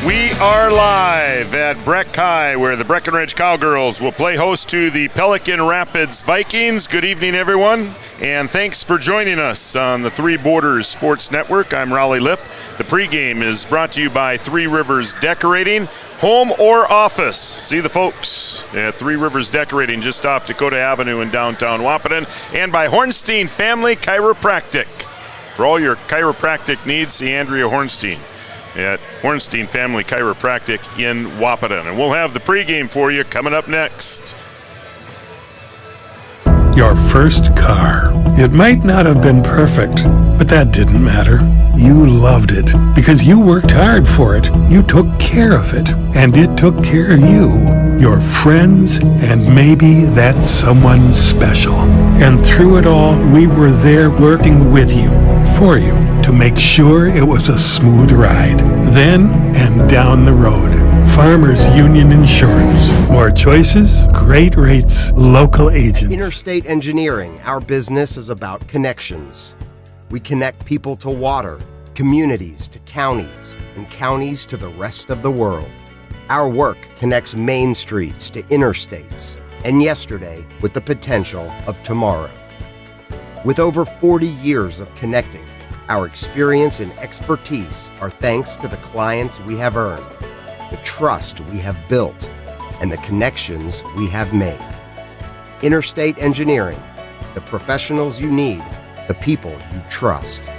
We are live at Breck High, where the Breckenridge Cowgirls will play host to the Pelican Rapids Vikings. Good evening, everyone, and thanks for joining us on the Three Borders Sports Network. I'm Raleigh Lipp. The pregame is brought to you by Three Rivers Decorating, home or office. See the folks at Three Rivers Decorating just off Dakota Avenue in downtown Wahpeton, and by Hornstein Family Chiropractic. For all your chiropractic needs, see Andrea Hornstein at Hornstein Family Chiropractic in Wahpeton. And we'll have the pregame for you coming up next. Your first car. It might not have been perfect, but that didn't matter. You loved it because you worked hard for it. You took care of it, and it took care of you, your friends, and maybe that someone special. And through it all, we were there working with you, for you, to make sure it was a smooth ride. Then and down the road. Farmers Union Insurance. More choices, great rates, local agents. Interstate Engineering. Our business is about connections. We connect people to water, communities to counties, and counties to the rest of the world. Our work connects main streets to interstates, and yesterday with the potential of tomorrow. With over 40 years of connecting, our experience and expertise are thanks to the clients we have earned, the trust we have built, and the connections we have made. Interstate Engineering, the professionals you need, the people you trust.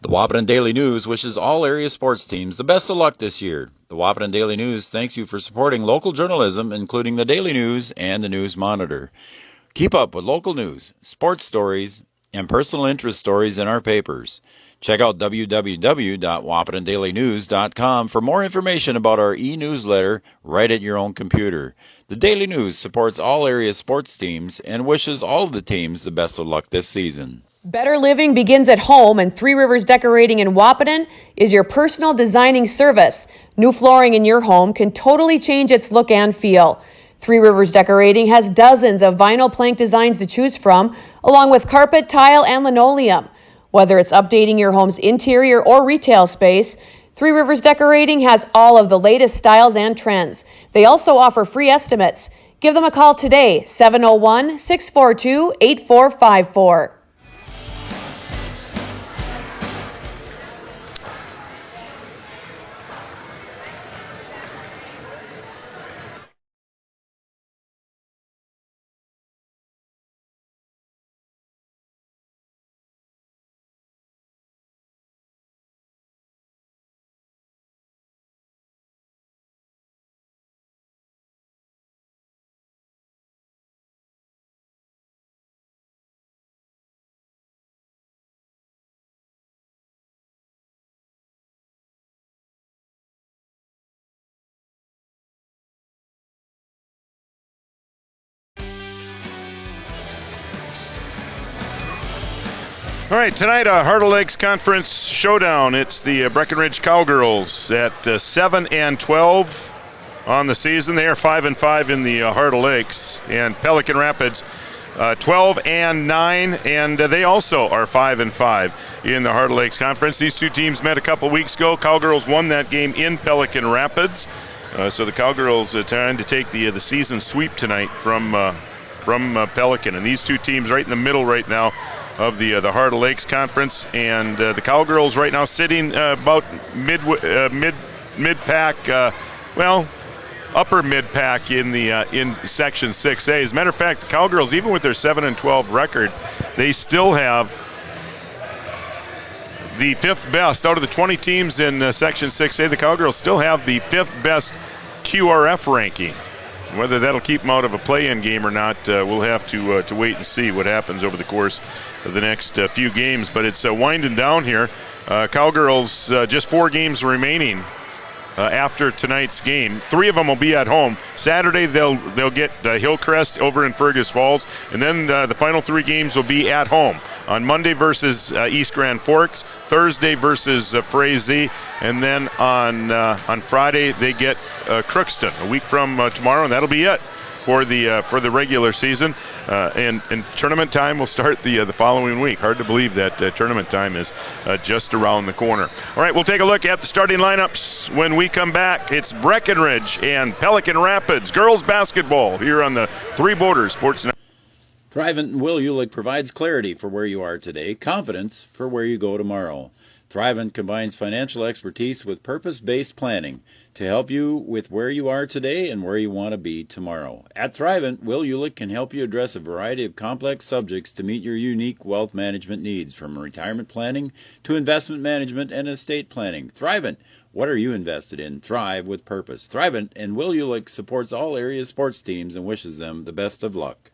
The Wahpeton Daily News wishes all area sports teams the best of luck this year. The Wahpeton Daily News thanks you for supporting local journalism, including the Daily News and the News Monitor. Keep up with local news, sports stories, and personal interest stories in our papers. Check out www.wahpetondailynews.com for more information about our e-newsletter right at your own computer. The Daily News supports all area sports teams and wishes all of the teams the best of luck this season. Better living begins at home, and Three Rivers Decorating in Wahpeton is your personal designing service. New flooring in your home can totally change its look and feel. Three Rivers Decorating has dozens of vinyl plank designs to choose from, along with carpet, tile, and linoleum. Whether it's updating your home's interior or retail space, Three Rivers Decorating has all of the latest styles and trends. They also offer free estimates. Give them a call today, 701-642-8454. All right, tonight a Heart of Lakes Conference showdown. It's the Breckenridge Cowgirls at 7-12 on the season. They are 5-5 in the Heart of Lakes, and Pelican Rapids 12-9, and they also are 5-5 in the Heart of Lakes Conference. These two teams met a couple weeks ago. Cowgirls won that game in Pelican Rapids, so the Cowgirls are trying to take the season sweep tonight from Pelican, and these two teams right in the middle right now of the Heart of Lakes Conference, and the Cowgirls right now sitting about mid-pack, upper mid-pack in Section 6A. As a matter of fact, the Cowgirls, even with their 7-12 record, they still have the fifth best out of the 20 teams in Section 6A. The Cowgirls still have the fifth best QRF ranking. Whether that'll keep them out of a play-in game or not, we'll have to wait and see what happens over the course of the next few games. But it's winding down here. Cowgirls just 4 games remaining after tonight's game. 3 of them will be at home. Saturday they'll get Hillcrest over in Fergus Falls, and then the final 3 games will be at home. On Monday versus East Grand Forks, Thursday versus Frazee, and then on Friday they get Crookston a week from tomorrow, and that'll be it for the regular season, and tournament time will start the following week. Hard to believe that tournament time is just around the corner. All right, we'll take a look at the starting lineups when we come back. It's Breckenridge and Pelican Rapids girls basketball here on the Three Borders Sports Network. Thrivent and Will Ulick provides clarity for where you are today, confidence for where you go tomorrow. Thrivent combines financial expertise with purpose-based planning to help you with where you are today and where you want to be tomorrow. At Thrivent, Will Ulick can help you address a variety of complex subjects to meet your unique wealth management needs, from retirement planning to investment management and estate planning. Thrivent, what are you invested in? Thrive with purpose. Thrivent and Will Ulick supports all area sports teams and wishes them the best of luck.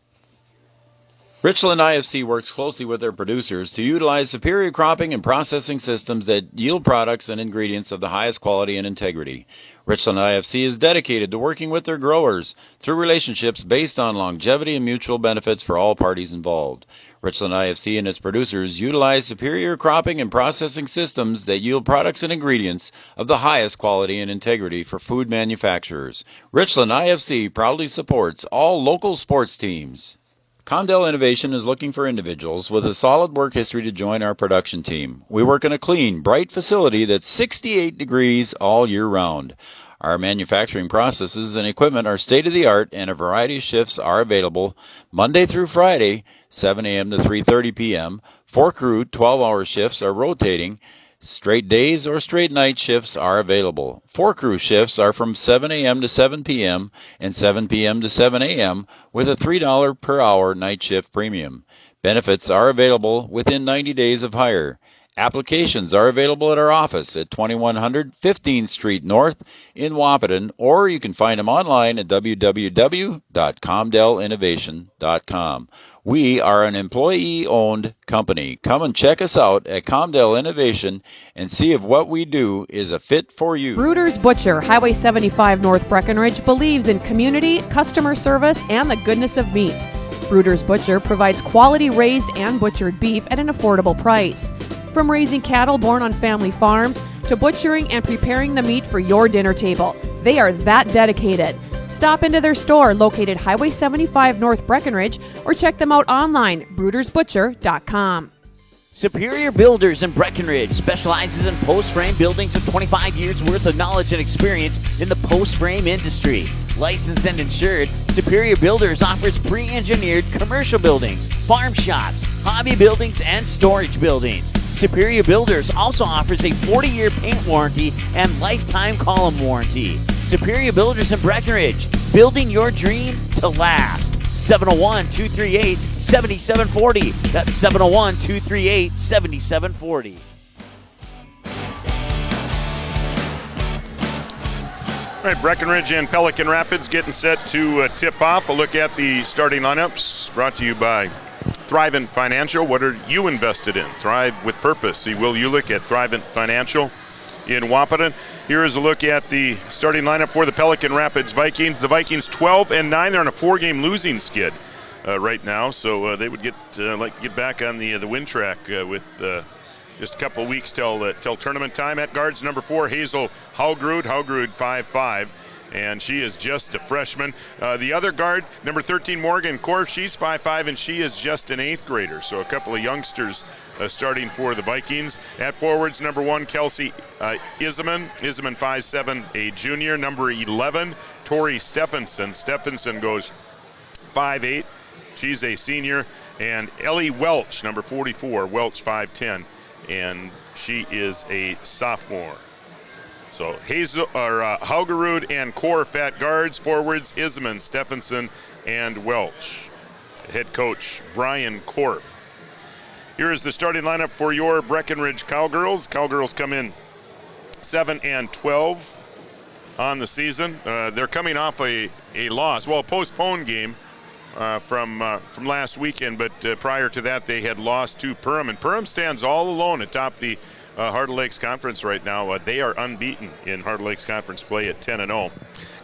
Richland IFC works closely with their producers to utilize superior cropping and processing systems that yield products and ingredients of the highest quality and integrity. Richland IFC is dedicated to working with their growers through relationships based on longevity and mutual benefits for all parties involved. Richland IFC and its producers utilize superior cropping and processing systems that yield products and ingredients of the highest quality and integrity for food manufacturers. Richland IFC proudly supports all local sports teams. Comdell Innovation is looking for individuals with a solid work history to join our production team. We work in a clean, bright facility that's 68 degrees all year round. Our manufacturing processes and equipment are state-of-the-art, and a variety of shifts are available Monday through Friday, 7 a.m. to 3:30 p.m. 4 crew 12-hour shifts are rotating. Straight days or straight night shifts are available. 4 crew shifts are from 7 a.m. to 7 p.m. and 7 p.m. to 7 a.m. with a $3 per hour night shift premium. Benefits are available within 90 days of hire. Applications are available at our office at 2100 15th Street North in Wahpeton, or you can find them online at www.comdellinnovation.com. We are an employee-owned company. Come and check us out at Comdell Innovation and see if what we do is a fit for you. Bruder's Butcher, Highway 75 North Breckenridge, believes in community, customer service, and the goodness of meat. Bruder's Butcher provides quality raised and butchered beef at an affordable price. From raising cattle born on family farms to butchering and preparing the meat for your dinner table, they are that dedicated. Stop into their store located Highway 75 North Breckenridge, or check them out online, brudersbutcher.com. Superior Builders in Breckenridge specializes in post-frame buildings with 25 years worth of knowledge and experience in the post-frame industry. Licensed and insured, Superior Builders offers pre-engineered commercial buildings, farm shops, hobby buildings, and storage buildings. Superior Builders also offers a 40-year paint warranty and lifetime column warranty. Superior Builders in Breckenridge, building your dream to last. 701-238-7740. That's 701-238-7740. All right, Breckenridge and Pelican Rapids getting set to tip off. A look at the starting lineups brought to you by Thrivent Financial. What are you invested in? Thrive with purpose. See Will Ulick at Thrivent Financial in Wahpeton. Here is a look at the starting lineup for the Pelican Rapids Vikings. The Vikings 12-9. They're on a 4-game losing skid right now, so they would like to get back on the win track with just a couple of weeks till tournament time. At guards, number 4, Hazel Haugrud 5'5", and she is just a freshman. The other guard, number 13, Morgan Korf, she's 5'5", and she is just an 8th grader. So a couple of youngsters starting for the Vikings. At forwards, number 1, Kelsey Isaman 5'7", a junior. Number 11, Tori Stephenson. Stephenson goes 5'8", she's a senior. And Ellie Welch, number 44, Welch 5'10", and she is a sophomore. So Haugerud and Korf at guards, forwards Isman, Stephenson, and Welch. Head coach Brian Korf. Here is the starting lineup for your Breckenridge Cowgirls. Cowgirls come in 7-12 on the season. They're coming off a loss, a postponed game from last weekend, but prior to that they had lost to Perham, and Perham stands all alone atop the Heart of Lakes Conference right now. They are unbeaten in Heart of Lakes Conference play at 10-0.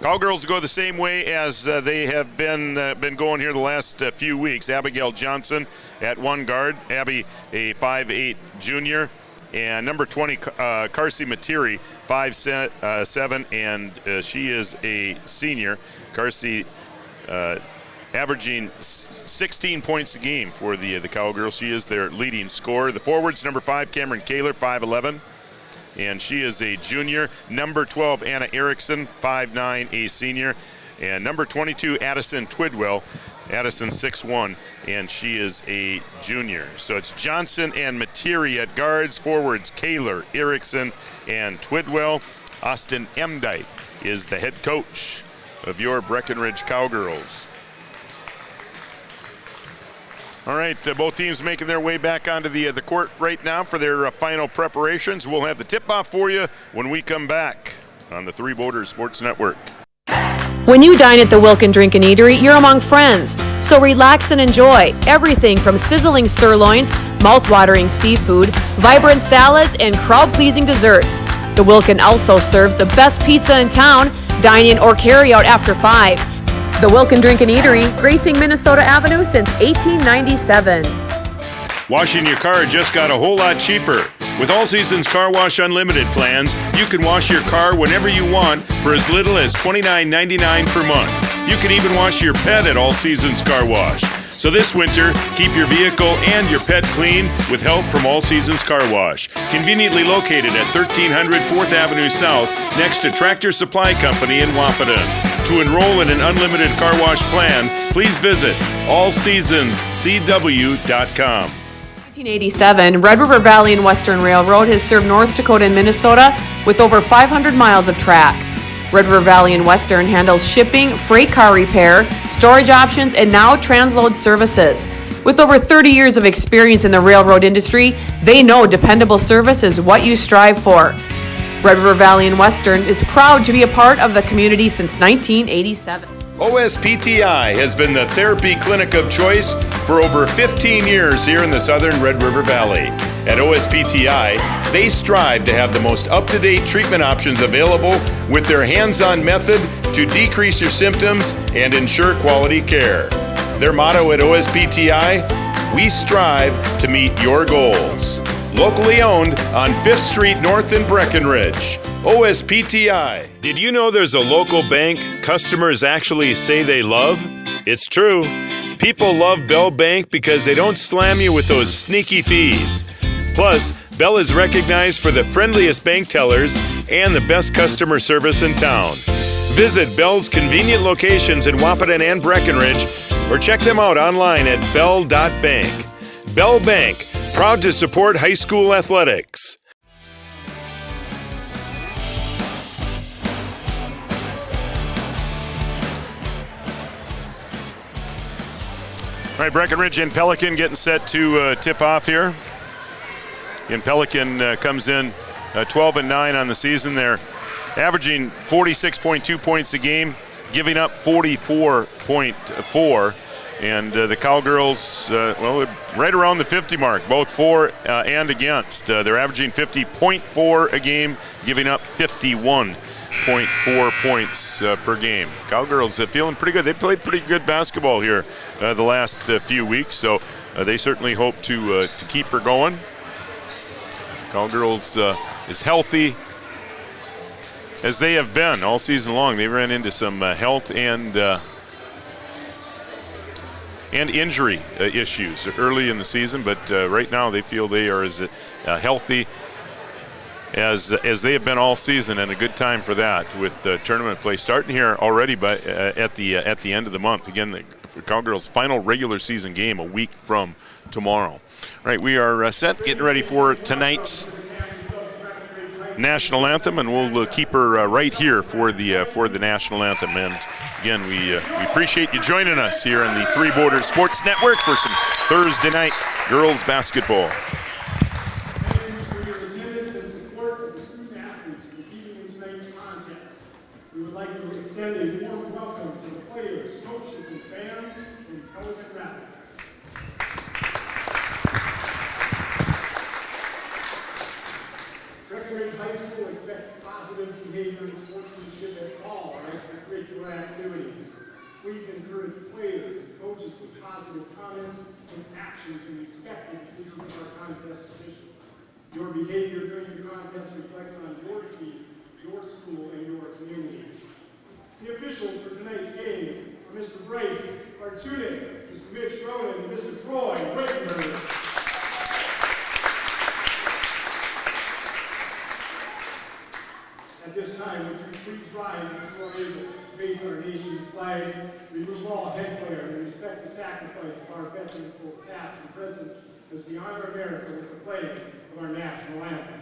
Cowgirls go the same way as they have been going here the last few weeks. Abigail Johnson at one guard, Abby a 5'8" junior, and number 20 Carsey Materi 5'7", and she is a senior. Carsey averaging 16 points a game for the Cowgirls. She is their leading scorer. The forwards, number 5, Cameron Kaler, 5'11", and she is a junior. Number 12, Anna Erickson, 5'9", a senior. And number 22, Addison Twidwell. Addison 6'1", and she is a junior. So it's Johnson and Materi at guards. Forwards, Kaler, Erickson, and Twidwell. Austin Emdike is the head coach of your Breckenridge Cowgirls. All right, both teams making their way back onto the court right now for their final preparations. We'll have the tip-off for you when we come back on the Three Borders Sports Network. When you dine at the Wilkin Drink and Eatery, you're among friends. So relax and enjoy everything from sizzling sirloins, mouth-watering seafood, vibrant salads, and crowd-pleasing desserts. The Wilkin also serves the best pizza in town. Dine in or carry out after 5. The Wilkin Drink and Eatery, gracing Minnesota Avenue since 1897. Washing your car just got a whole lot cheaper. With All Seasons Car Wash Unlimited plans, you can wash your car whenever you want for as little as $29.99 per month. You can even wash your pet at All Seasons Car Wash. So this winter, keep your vehicle and your pet clean with help from All Seasons Car Wash. Conveniently located at 1300 4th Avenue South, next to Tractor Supply Company in Wahpeton. To enroll in an unlimited car wash plan, please visit allseasonscw.com. 1987, Red River Valley and Western Railroad has served North Dakota and Minnesota with over 500 miles of track. Red River Valley and Western handles shipping, freight car repair, storage options, and now transload services. With over 30 years of experience in the railroad industry, they know dependable service is what you strive for. Red River Valley and Western is proud to be a part of the community since 1987. OSPTI has been the therapy clinic of choice for over 15 years here in the southern Red River Valley. At OSPTI, they strive to have the most up-to-date treatment options available with their hands-on method to decrease your symptoms and ensure quality care. Their motto at OSPTI, we strive to meet your goals. Locally owned on 5th Street North in Breckenridge. OSPTI. Did you know there's a local bank customers actually say they love? It's true. People love Bell Bank because they don't slam you with those sneaky fees. Plus, Bell is recognized for the friendliest bank tellers and the best customer service in town. Visit Bell's convenient locations in Wahpeton and Breckenridge or check them out online at bell.bank. Bell Bank, proud to support high school athletics. All right, Breckenridge and Pelican getting set to tip off here. And Pelican comes in 12-9 on the season. They're averaging 46.2 points a game, giving up 44.4. And the Cowgirls, right around the 50 mark, both for and against. They're averaging 50.4 a game, giving up 51.4 points per game. Cowgirls feeling pretty good. They played pretty good basketball here the last few weeks, so they certainly hope to keep her going. Cowgirls is healthy as they have been all season long. They ran into some health and injury issues early in the season, but right now they feel they are as healthy as they have been all season, and a good time for that with tournament play starting here already. But at the end of the month, again, the Cowgirls' final regular season game a week from tomorrow. All right, we are set, getting ready for tonight's national anthem, and we'll keep her right here for the national anthem. And again, we appreciate you joining us here on the Three Borders Sports Network for some Thursday night girls basketball. We would like to extend a warm welcome to the players, coaches, and fans from Pelican Rapids. Breckenridge High School expects positive behavior and sportsmanship at all our extracurricular activities. Please encourage players and coaches with positive comments and actions and respect the decisions of our contest officials. Your behavior during the contest reflects on your team, your school, and your community. The officials for tonight's game are Mr. Brace Artunin, Mr. Mitch Ronan, and Mr. Troy Breckenridge. At this time, would you please rise before able, face our nation's flag, remove all headwear, and respect the sacrifice of our veterans, both past and present, as we honor America with the playing of our national anthem.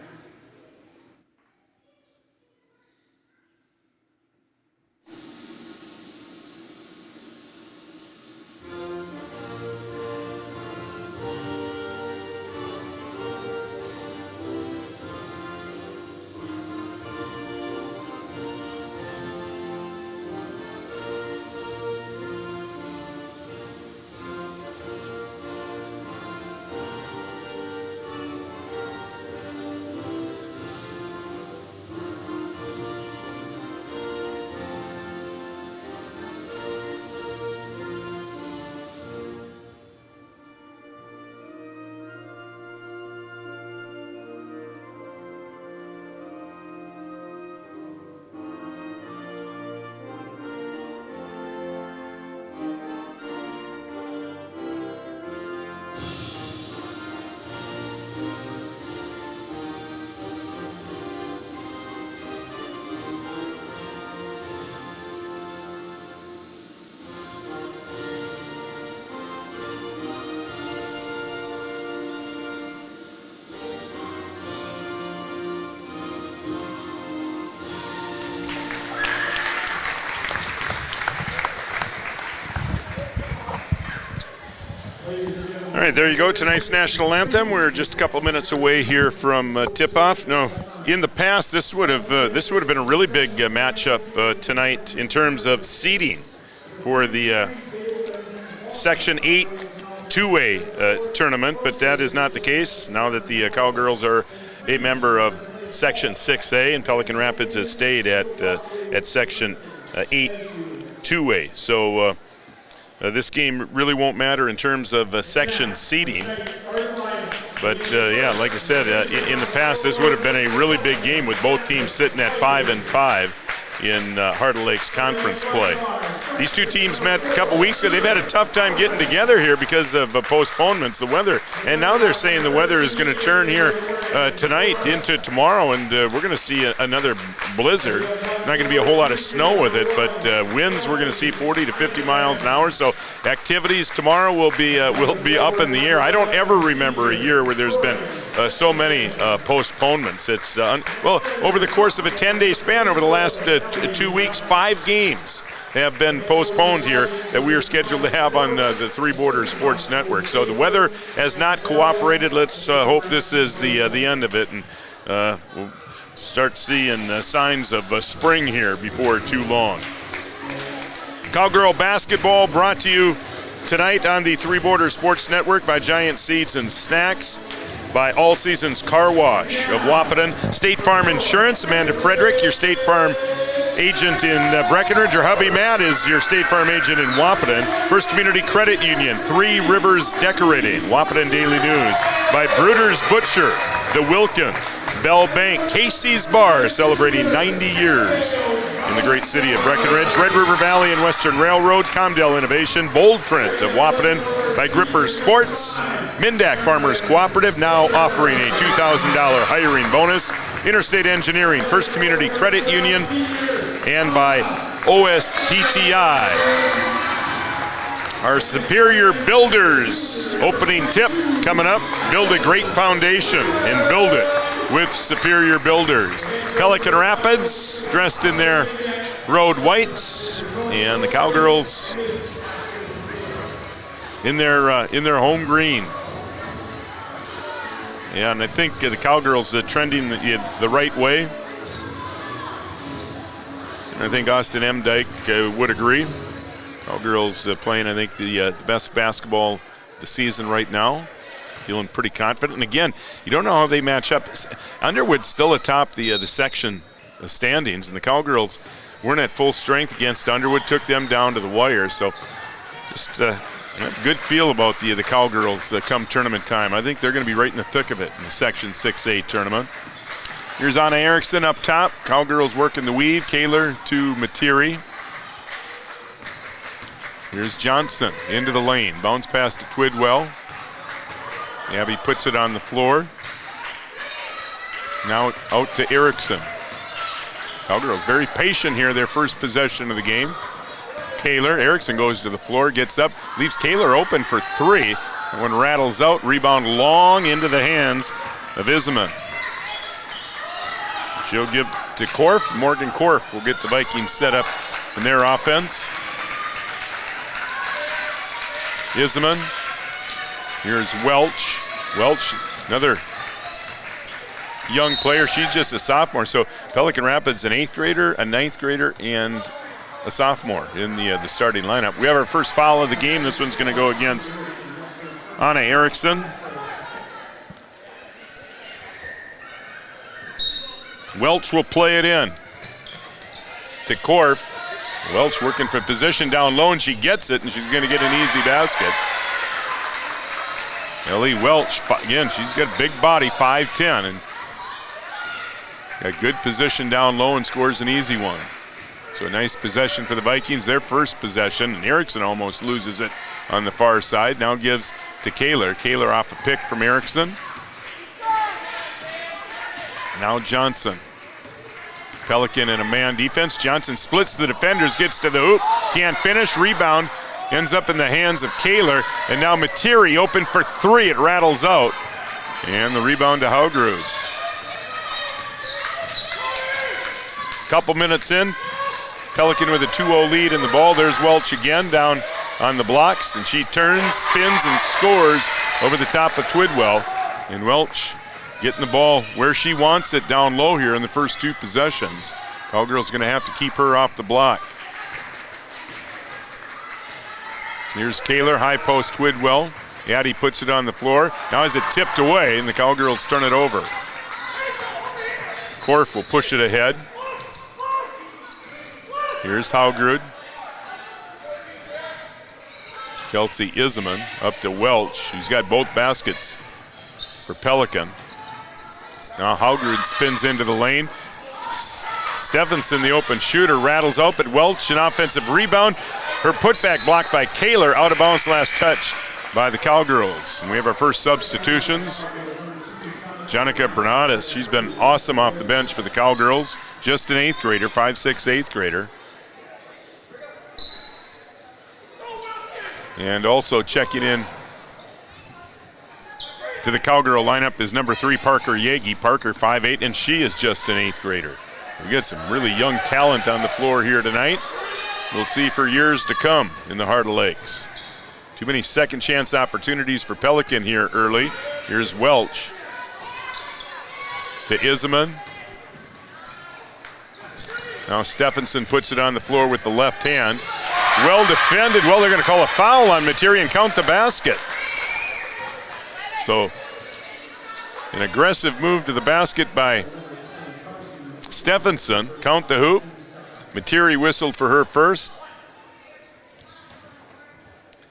All right, there you go. Tonight's national anthem. We're just a couple minutes away here from tip-off. No, in the past, this would have been a really big matchup tonight in terms of seeding for the Section 8 two-way tournament, but that is not the case now that the Cowgirls are a member of Section 6A, and Pelican Rapids has stayed at Section 8 two-way. So. This game really won't matter in terms of section seeding. But, yeah, like I said, in the past, this would have been a really big game with both teams sitting at 5-5 in Heart of Lakes conference play. These two teams met a couple weeks ago. They've had a tough time getting together here because of postponements, the weather. And now they're saying the weather is going to turn here tonight into tomorrow, and we're going to see another blizzard. Not going to be a whole lot of snow with it, but winds we're going to see 40 to 50 miles an hour. So activities tomorrow will be up in the air. I don't ever remember a year where there's been so many postponements. It's well, over the course of a 10-day span, over the last 2 weeks, 5 games have been postponed here that we are scheduled to have on the Three Borders Sports Network. So the weather has not cooperated. Let's hope this is the end of it, and we'll start seeing signs of spring here before too long. Cowgirl basketball brought to you tonight on the Three Borders Sports Network by Giant Seeds and Snacks, by All Seasons Car Wash of Wahpeton, State Farm Insurance, Amanda Frederick, your State Farm agent in Breckenridge. Your hubby Matt is your State Farm agent in Wahpeton. First Community Credit Union, Three Rivers Decorating, Wahpeton Daily News, by Bruder's Butcher, The Wilkin, Bell Bank, Casey's Bar, celebrating 90 years in the great city of Breckenridge, Red River Valley and Western Railroad, Comdell Innovation, Bold Print of Wahpeton, by Gripper Sports, Mindak Farmers Cooperative, now offering a $2,000 hiring bonus, Interstate Engineering, First Community Credit Union, and by OSPTI. Our Superior Builders opening tip coming up. Build a great foundation and build it with Superior Builders. Pelican Rapids dressed in their road whites, and the Cowgirls in their home green. Yeah, and I think the Cowgirls are trending the right way. And I think Austin M. Dyke would agree. Cowgirls playing, I think, the best basketball the season right now. Feeling pretty confident. And again, you don't know how they match up. Underwood's still atop the section standings, and the Cowgirls weren't at full strength against Underwood, took them down to the wire. So just good feel about the Cowgirls come tournament time. I think they're going to be right in the thick of it in the Section 6A tournament. Here's Anna Erickson up top. Cowgirls working the weave. Kaler to Materi. Here's Johnson into the lane. Bounce pass to Twidwell. Abby puts it on the floor. Now out to Erickson. Cowgirls very patient here, their first possession of the game. Kaler, Erickson goes to the floor, gets up, leaves Kaler open for three. That one rattles out, rebound long into the hands of Isman. She'll give to Korf. Morgan Korf will get the Vikings set up in their offense. Isman. Here's Welch. Welch, another young player. She's just a sophomore. So Pelican Rapids, an 8th grader, a 9th grader, and a sophomore in the starting lineup. We have our first foul of the game. This one's going to go against Anna Erickson. Welch will play it in to Korf. Welch working for position down low, and she gets it, and she's going to get an easy basket. Ellie Welch, again, she's got a big body, 5'10", and got good position down low and scores an easy one. So a nice possession for the Vikings, their first possession, and Erickson almost loses it on the far side. Now gives to Kaler. Kaler off a pick from Erickson. Now Johnson. Pelican in a man defense. Johnson splits the defenders, gets to the hoop, can't finish, rebound, ends up in the hands of Kaler, and now Materi open for three. It rattles out, and the rebound to Haugrud. Couple minutes in, Pelican with a 2-0 lead in the ball. There's Welch again down on the blocks, and she turns, spins, and scores over the top of Twidwell. And Welch getting the ball where she wants it, down low here in the first two possessions. Cowgirls going to have to keep her off the block. Here's Kaler, high post Twidwell. Addie puts it on the floor. Now is it tipped away, and the Cowgirls turn it over. Korf will push it ahead. Here's Haugrud. Kelsey Isman up to Welch, who's got both baskets for Pelican. Now Haugrud spins into the lane. Stephenson, the open shooter, rattles out, but Welch, an offensive rebound. Her putback blocked by Kaler, out of bounds, last touched by the Cowgirls. And we have our first substitutions. Janica Bernadez, she's been awesome off the bench for the Cowgirls. Just an 8th grader, 5'6", 8th grader. And also checking in to the Cowgirl lineup is number 3, Parker Yagi. Parker, 5'8", and she is just an 8th grader. We get some really young talent on the floor here tonight. We'll see for years to come in the Heart of Lakes. Too many second chance opportunities for Pelican here early. Here's Welch to Isman. Now Stephenson puts it on the floor with the left hand. Well defended. Well, they're going to call a foul on Materi and count the basket. So an aggressive move to the basket by Stephenson. Count the hoop. Materi whistled for her first.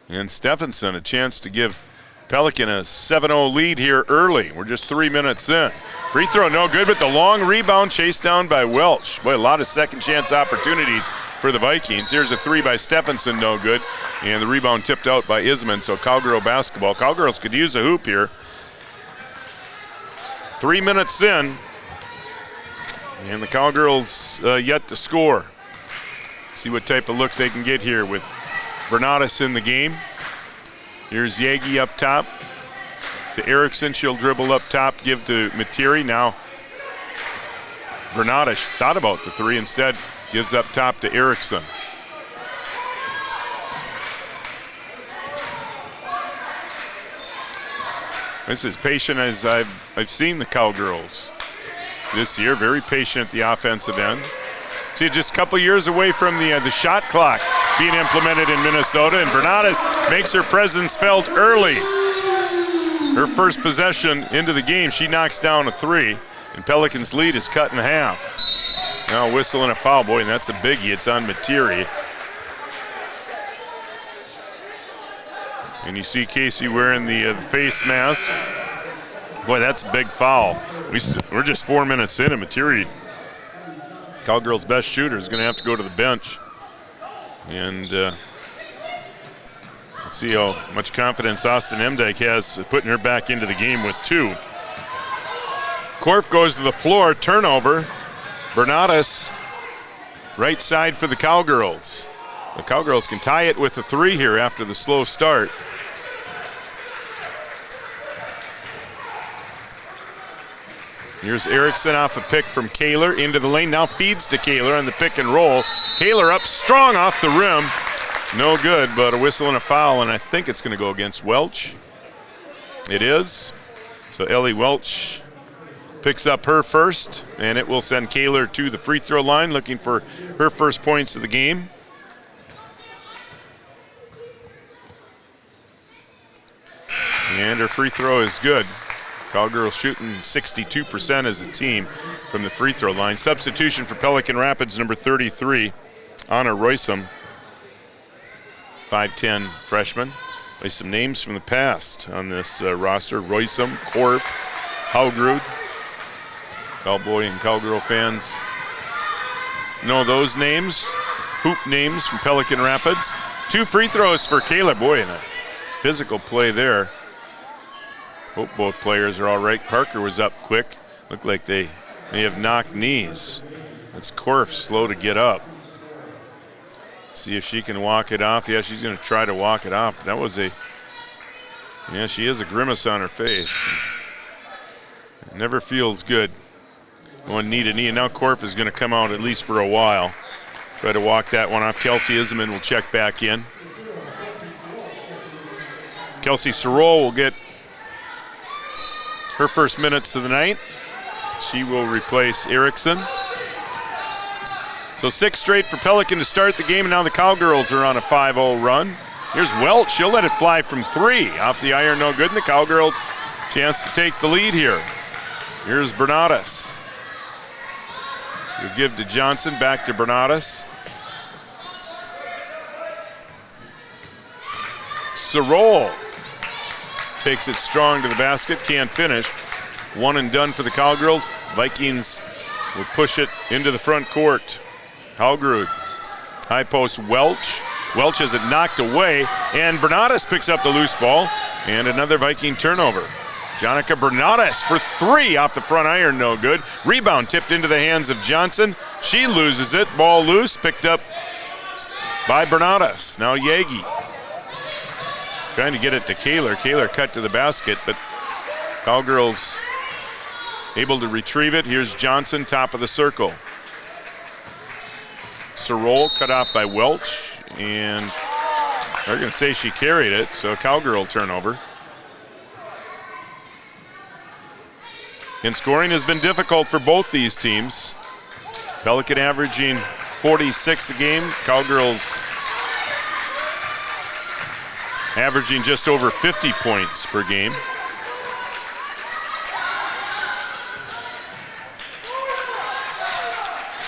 And Stephenson a chance to give Pelican a 7-0 lead here early. We're just 3 minutes in. Free throw no good, but the long rebound chased down by Welch. Boy, a lot of second chance opportunities for the Vikings. Here's a three by Stephenson, no good. And the rebound tipped out by Isman, so Cowgirl basketball. Cowgirls could use a hoop here. 3 minutes in, and the Cowgirls yet to score. See what type of look they can get here with Bernadez in the game. Here's Yagi up top to Erickson. She'll dribble up top, give to Materi. Now Bernadez thought about the three, instead gives up top to Erickson. This is patient as I've seen the Cowgirls this year. Very patient at the offensive end. See, just a couple years away from the shot clock being implemented in Minnesota, and Bernadez makes her presence felt early. Her first possession into the game, she knocks down a three, and Pelican's lead is cut in half. Now a whistle and a foul, boy, and that's a biggie. It's on Materi. And you see Casey wearing the face mask. Boy, that's a big foul. We're just 4 minutes in, and Materi, Cowgirls' best shooter, is going to have to go to the bench. And Let's see how much confidence Austin Emdike has putting her back into the game with 2. Korf goes to the floor, turnover. Bernatus, right side for the Cowgirls. The Cowgirls can tie it with a 3 here after the slow start. Here's Erickson off a pick from Kaler into the lane. Now feeds to Kaler on the pick and roll. Kaler up strong off the rim. No good, but a whistle and a foul, and I think it's going to go against Welch. It is. So Ellie Welch picks up her first, and it will send Kaler to the free throw line looking for her first points of the game. And her free throw is good. Cowgirls shooting 62% as a team from the free throw line. Substitution for Pelican Rapids, number 33, Anna Roysum. 5'10" freshman. There's some names from the past on this roster. Roysum, Korf, Haugrud. Cowboy and Cowgirl fans know those names. Hoop names from Pelican Rapids. 2 free throws for Kaler. Boy, and a physical play there. Hope both players are all right. Parker was up quick. Looked like they may have knocked knees. That's Korf slow to get up. See if she can walk it off. Yeah, she's going to try to walk it off. That was she has a grimace on her face. It never feels good. Going knee to knee, and now Korf is going to come out at least for a while. Try to walk that one off. Kelsey Isman will check back in. Kelsey Sorrell will get her first minutes of the night. She will replace Erickson. So 6 straight for Pelican to start the game, and now the Cowgirls are on a 5-0 run. Here's Welch. She'll let it fly from 3. Off the iron, no good, and the Cowgirls chance to take the lead here. Here's Bernatus. You give to Johnson, back to Bernatus. Sorrell takes it strong to the basket, can't finish. 1 and done for the Cowgirls. Vikings will push it into the front court. Haugrud, high post Welch. Welch has it knocked away, and Bernatus picks up the loose ball, and another Viking turnover. Jonica Bernatus for 3 off the front iron, no good. Rebound tipped into the hands of Johnson. She loses it, ball loose, picked up by Bernatus. Now Yagi trying to get it to Kaler. Kaler cut to the basket, but Cowgirls able to retrieve it. Here's Johnson, top of the circle. Sorrell cut off by Welch, and they're going to say she carried it, so Cowgirl turnover. And scoring has been difficult for both these teams. Pelican averaging 46 a game. Cowgirls averaging just over 50 points per game.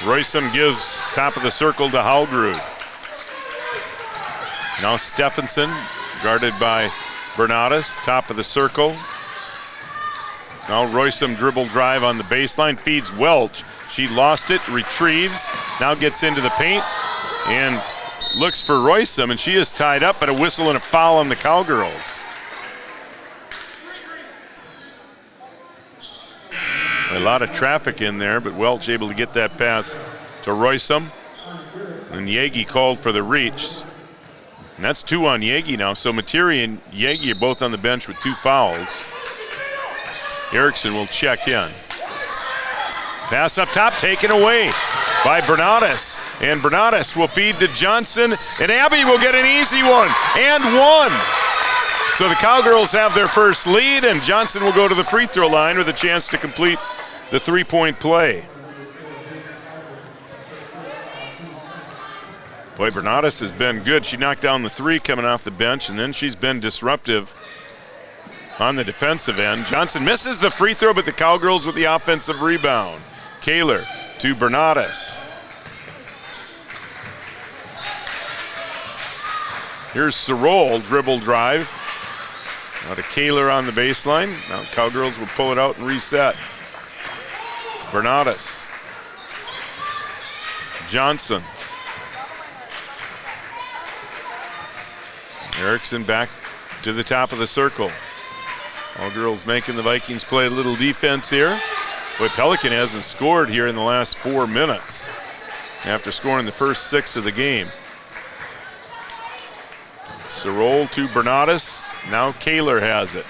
Roysum gives top of the circle to Haugrud. Now Stephenson, guarded by Bernatus, top of the circle. Now Roysum dribble drive on the baseline, feeds Welch. She lost it, retrieves, now gets into the paint and looks for Roysum, and she is tied up, but a whistle and a foul on the Cowgirls. A lot of traffic in there, but Welch able to get that pass to Roysum. And Yagi called for the reach. And that's 2 on Yagi now. So Materi and Yagi are both on the bench with 2 fouls. Erickson will check in. Pass up top, taken away by Bernatus. And Bernatus will feed to Johnson, and Abby will get an easy one, and 1. So the Cowgirls have their first lead, and Johnson will go to the free throw line with a chance to complete the 3-point play. Boy, Bernatus has been good. She knocked down the 3 coming off the bench, and then she's been disruptive on the defensive end. Johnson misses the free throw, but the Cowgirls with the offensive rebound. Kaler to Bernatus. Here's Sorrell, dribble drive. Now to Kaler on the baseline. Now Cowgirls will pull it out and reset. Bernatus. Johnson. Erickson back to the top of the circle. Cowgirls making the Vikings play a little defense here. But Pelican hasn't scored here in the last 4 minutes after scoring the first 6 of the game. Sorol to Bernatus. Now Kaler has it.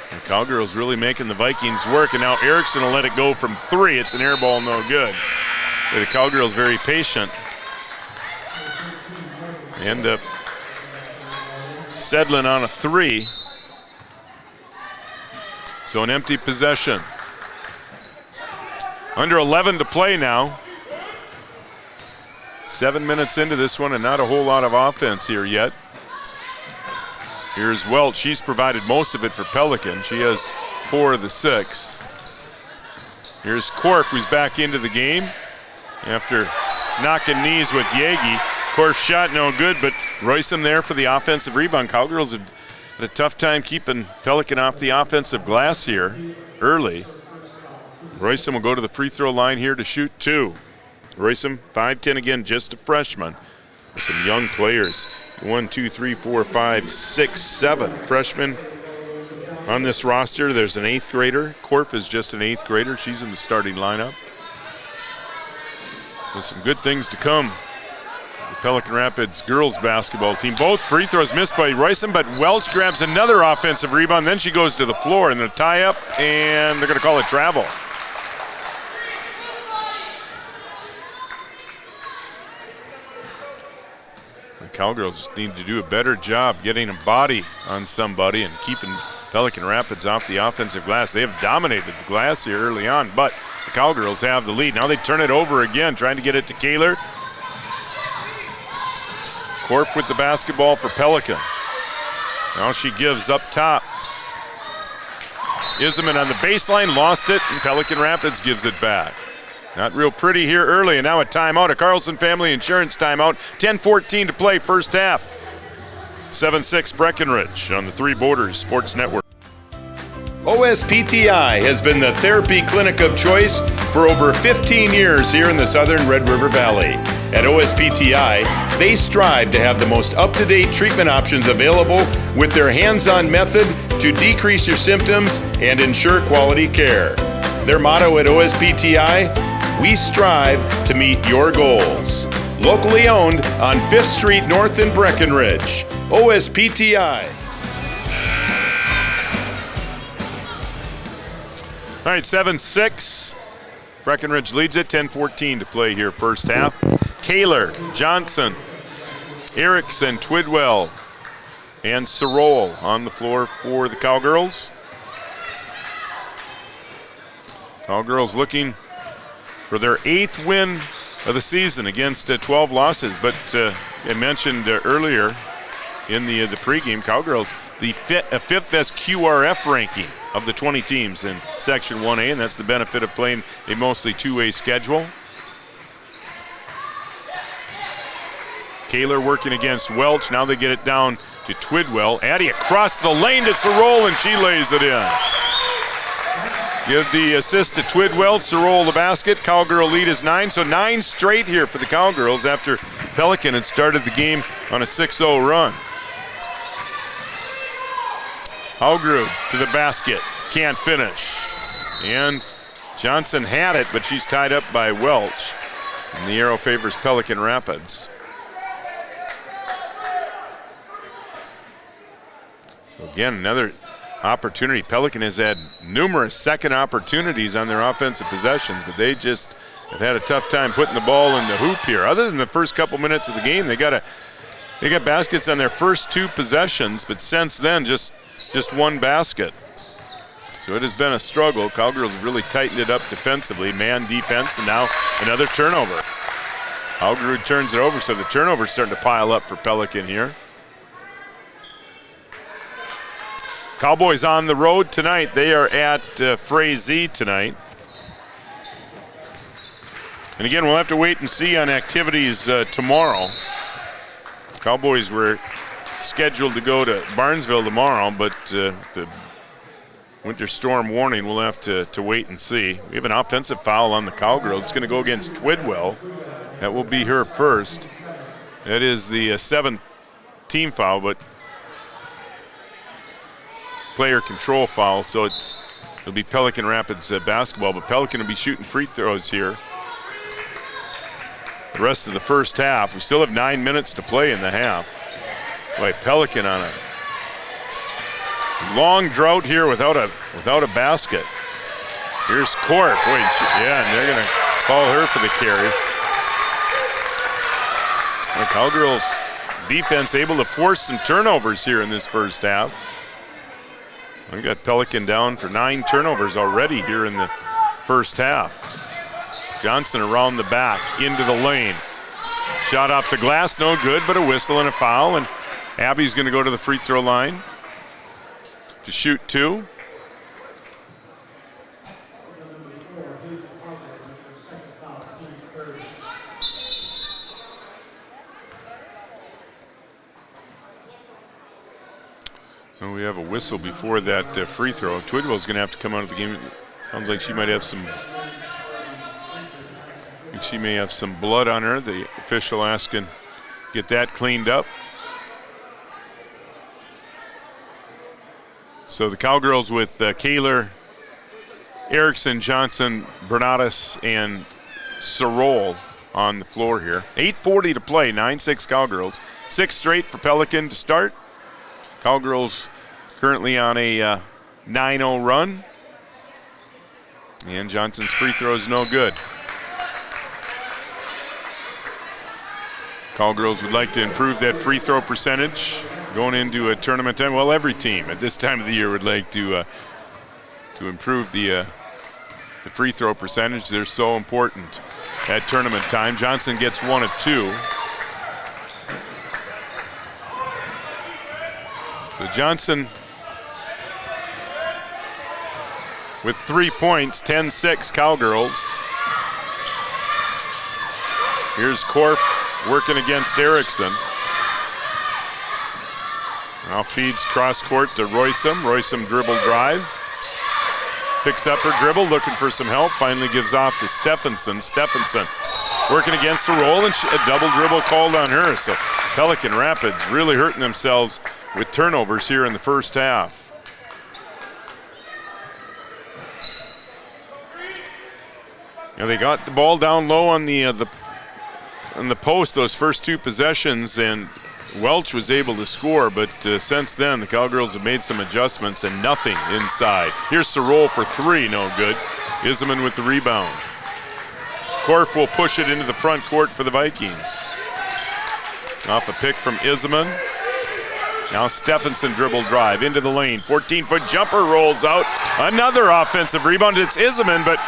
The Cowgirls really making the Vikings work, and now Erickson will let it go from 3. It's an air ball, no good. But the Cowgirls very patient. They end up settling on a 3. So an empty possession. Under 11 to play now. 7 minutes into this one and not a whole lot of offense here yet. Here's Welch. She's provided most of it for Pelican. She has 4 of the 6. Here's Korf, who's back into the game after knocking knees with Yagi. Korf's shot no good, but Royston there for the offensive rebound. Cowgirls have had a tough time keeping Pelican off the offensive glass here early. Royston will go to the free throw line here to shoot 2. Royston, 5'10", again, just a freshman. With some young players. 1, 2, 3, 4, 5, 6, 7 freshmen on this roster. There's an 8th grader. Korf is just an 8th grader. She's in the starting lineup. With some good things to come. The Pelican Rapids girls basketball team. Both free throws missed by Royston, but Welch grabs another offensive rebound. Then she goes to the floor in the tie-up, and they're going to call it travel. The Cowgirls need to do a better job getting a body on somebody and keeping Pelican Rapids off the offensive glass. They have dominated the glass here early on, but the Cowgirls have the lead. Now they turn it over again, trying to get it to Kaler. Korf with the basketball for Pelican. Now she gives up top. Isman on the baseline, lost it, and Pelican Rapids gives it back. Not real pretty here early, and now a timeout, a Carlson Family Insurance timeout. 10:14 to play, first half. 7-6 Breckenridge on the Three Borders Sports Network. OSPTI has been the therapy clinic of choice for over 15 years here in the southern Red River Valley. At OSPTI, they strive to have the most up-to-date treatment options available with their hands-on method to decrease your symptoms and ensure quality care. Their motto at OSPTI, we strive to meet your goals. Locally owned on 5th Street North in Breckenridge. OSPTI. All right, 7-6. Breckenridge leads it, 10:14 to play here first half. Kaler, Johnson, Erickson, Twidwell, and Sorol on the floor for the Cowgirls. Cowgirls looking for their 8th win of the season against 12 losses. But I mentioned earlier in the pregame, Cowgirls, the 5th best QRF ranking of the 20 teams in Section 1A, and that's the benefit of playing a mostly two-way schedule. Kaler working against Welch. Now they get it down to Twidwell. Addy across the lane to Sorol, and she lays it in. Give the assist to Twidwell. Sorol the basket. Cowgirl lead is 9. So 9 straight here for the Cowgirls after Pelican had started the game on a 6-0 run. Haugrud to the basket. Can't finish. And Johnson had it, but she's tied up by Welch. And the arrow favors Pelican Rapids. So again, another opportunity. Pelican has had numerous second opportunities on their offensive possessions, but they just have had a tough time putting the ball in the hoop here. Other than the first couple minutes of the game, they got baskets on their first 2 possessions, but since then just one basket. So it has been a struggle. Cowgirls have really tightened it up defensively, man defense, and now another turnover. Haugrud turns it over, so the turnover's starting to pile up for Pelican here. Cowboys on the road tonight. They are at Frazee tonight. And again, we'll have to wait and see on activities tomorrow. Cowboys were scheduled to go to Barnesville tomorrow, but the winter storm warning, we'll have to wait and see. We have an offensive foul on the Cowgirls. It's going to go against Twidwell. That will be her first. That is the seventh team foul, but player control foul, so it'll be Pelican Rapids basketball, but Pelican will be shooting free throws here the rest of the first half. We still have 9 minutes to play in the half. Boy, Pelican on a long drought here without a basket. Here's Court. Boy, yeah, and they're going to call her for the carry. The Cowgirls defense able to force some turnovers here in this first half. We've got Pelican down for 9 turnovers already here in the first half. Johnson around the back, into the lane. Shot off the glass, no good, but a whistle and a foul, and Abby's going to go to the free throw line to shoot 2. And we have a whistle before that free throw. Twidwell's going to have to come out of the game. Sounds like she might have some. She may have some blood on her. The official asking get that cleaned up. So the Cowgirls with Kaler, Erickson, Johnson, Bernatus, and Sorol on the floor here. 8:40 to play, 9-6 Cowgirls. 6 straight for Pelican to start. Cowgirls currently on a 9-0 run. And Johnson's free throw is no good. Cowgirls would like to improve that free throw percentage going into a tournament time. Well, every team at this time of the year would like to improve the free throw percentage. They're so important at tournament time. Johnson gets 1 of 2. So Johnson with 3 points, 10-6 Cowgirls. Here's Korf working against Erickson. Now feeds cross court to Roysum. Roysum dribble drive. Picks up her dribble, looking for some help. Finally gives off to Stephenson. Stephenson working against the roll, and a double dribble called on her. So Pelican Rapids really hurting themselves with turnovers here in the first half. You know, they got the ball down low on the post those first 2 possessions, and Welch was able to score, but since then the Cowgirls have made some adjustments and nothing inside. Here's the roll for 3, no good. Iseman with the rebound. Korf will push it into the front court for the Vikings. Off a pick from Iseman. Now Stephenson dribble drive into the lane. 14-foot jumper rolls out. Another offensive rebound. It's Iseman, but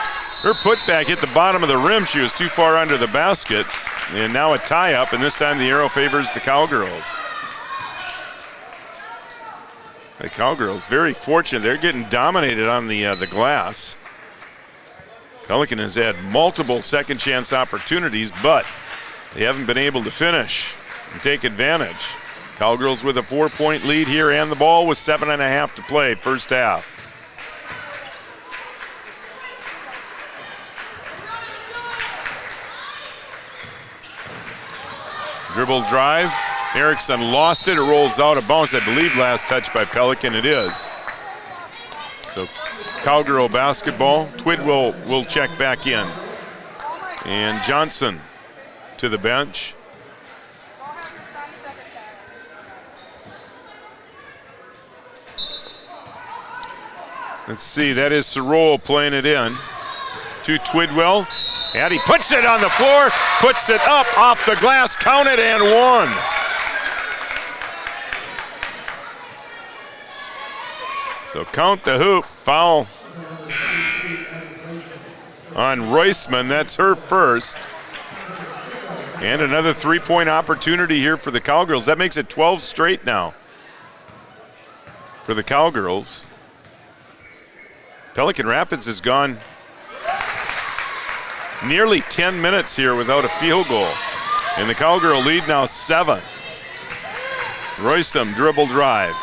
her putback hit the bottom of the rim. She was too far under the basket. And now a tie-up, and this time the arrow favors the Cowgirls. The Cowgirls very fortunate. They're getting dominated on the glass. Pelican has had multiple second chance opportunities, but they haven't been able to finish and take advantage. Cowgirls with a 4-point lead here and the ball with 7.5 to play, first half. Dribble drive. Erickson lost it. It rolls out of bounds. I believe last touch by Pelican. It is. So Cowgirl basketball. Twidwell will check back in. And Johnson to the bench. Let's see. That is Sorol playing it in to Twidwell. And he puts it on the floor, puts it up off the glass, counted and 1. So count the hoop, foul on Roysman. That's her first. And another 3-point opportunity here for the Cowgirls. That makes it 12 straight now for the Cowgirls. Pelican Rapids has gone nearly 10 minutes here without a field goal. And the Cowgirl lead now 7. Roysum dribble drive.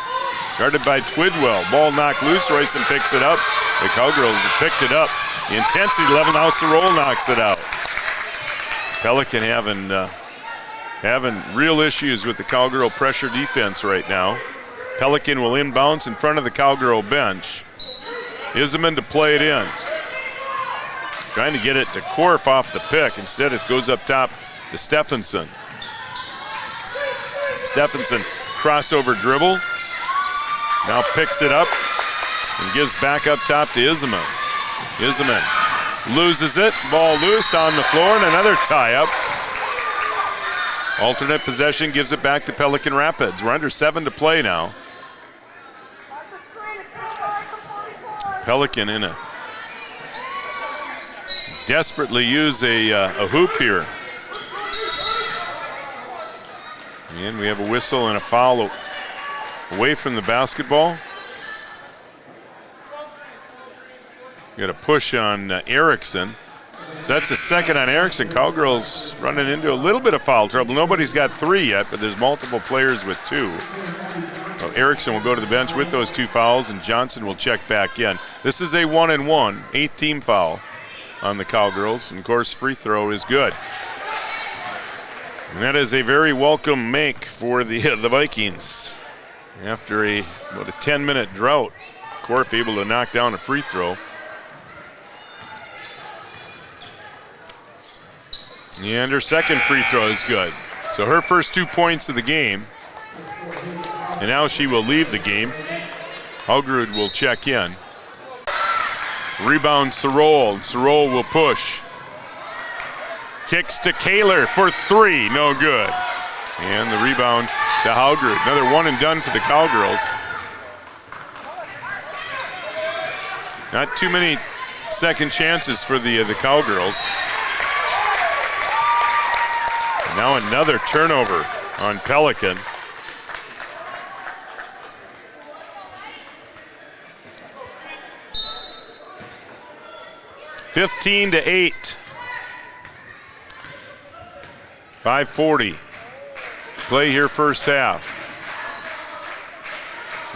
Guarded by Twidwell. Ball knocked loose. Roysum picks it up. The Cowgirls have picked it up. The intensity level now. Sorol knocks it out. Pelican having having real issues with the Cowgirl pressure defense right now. Pelican will inbounds in front of the Cowgirl bench. Isman to play it in. Trying to get it to Korf off the pick. Instead, it goes up top to Stephenson. Stephenson crossover dribble. Now picks it up and gives back up top to Isman. Isman loses it. Ball loose on the floor and another tie-up. Alternate possession gives it back to Pelican Rapids. We're under 7 to play now. Pelican in a desperately use a hoop here. And we have a whistle and a foul away from the basketball. Got a push on Erickson. So that's the second on Erickson. Cowgirls running into a little bit of foul trouble. Nobody's got 3 yet, but there's multiple players with 2. So Erickson will go to the bench with those 2 fouls, and Johnson will check back in. This is a 1-and-1, 8th team foul on the Cowgirls, and of course free throw is good. And that is a very welcome make for the Vikings. After about a 10-minute drought, Korf able to knock down a free throw. And her second free throw is good. So her first 2 points of the game. And now she will leave the game. Haugerud will check in. Rebound Sorol. Sorol will push. Kicks to Kaler for 3. No good. And the rebound to Haugerud. Another one and done for the Cowgirls. Not too many second chances for the Cowgirls. Now another turnover on Pelican. (15-8). 5:40 play here first half.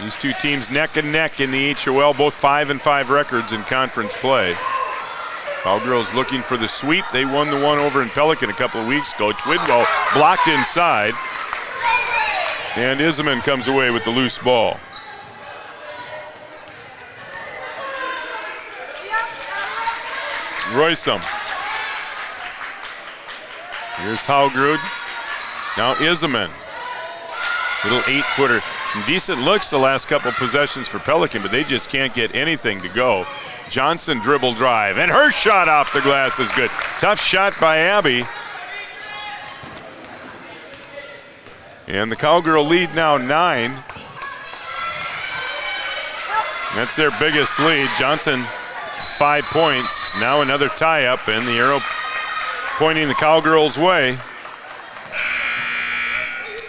These two teams neck and neck in the HOL, both 5-5 records in conference play. Cowgirls looking for the sweep. They won the one over in Pelican a couple of weeks ago. Twidwell blocked inside. And Isman comes away with the loose ball. Roysum. Here's Haugerud. Now Isman. Little 8-footer. Some decent looks the last couple possessions for Pelican, but they just can't get anything to go. Johnson dribble drive, and her shot off the glass is good. Tough shot by Abby. And the Cowgirl lead now 9. That's their biggest lead. Johnson 5 points. Now another tie-up, and the arrow pointing the Cowgirls' way.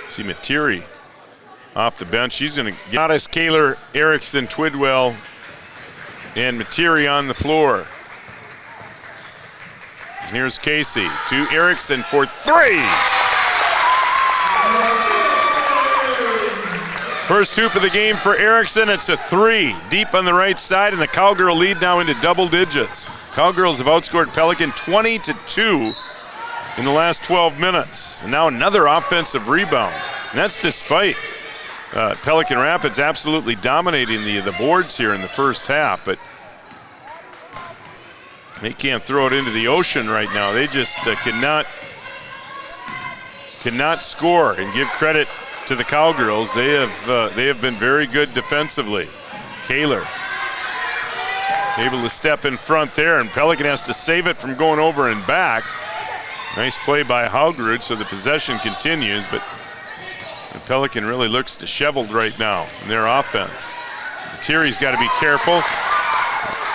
See Materi off the bench. She's going to get us. Kaler, Erickson, Twidwell, and Materi on the floor. Here's Casey to Erickson for 3. First hoop of the game for Erickson. It's a 3 deep on the right side, and the Cowgirl lead now into double digits. Cowgirls have outscored Pelican 20-2 in the last 12 minutes. And now another offensive rebound. And that's despite Pelican Rapids absolutely dominating the boards here in the first half, but they can't throw it into the ocean right now. They just cannot score. And give credit to the Cowgirls. They have been very good defensively. Kaler able to step in front there, and Pelican has to save it from going over and back. Nice play by Haugerud, so the possession continues, but the Pelican really looks disheveled right now in their offense. Materi's got to be careful.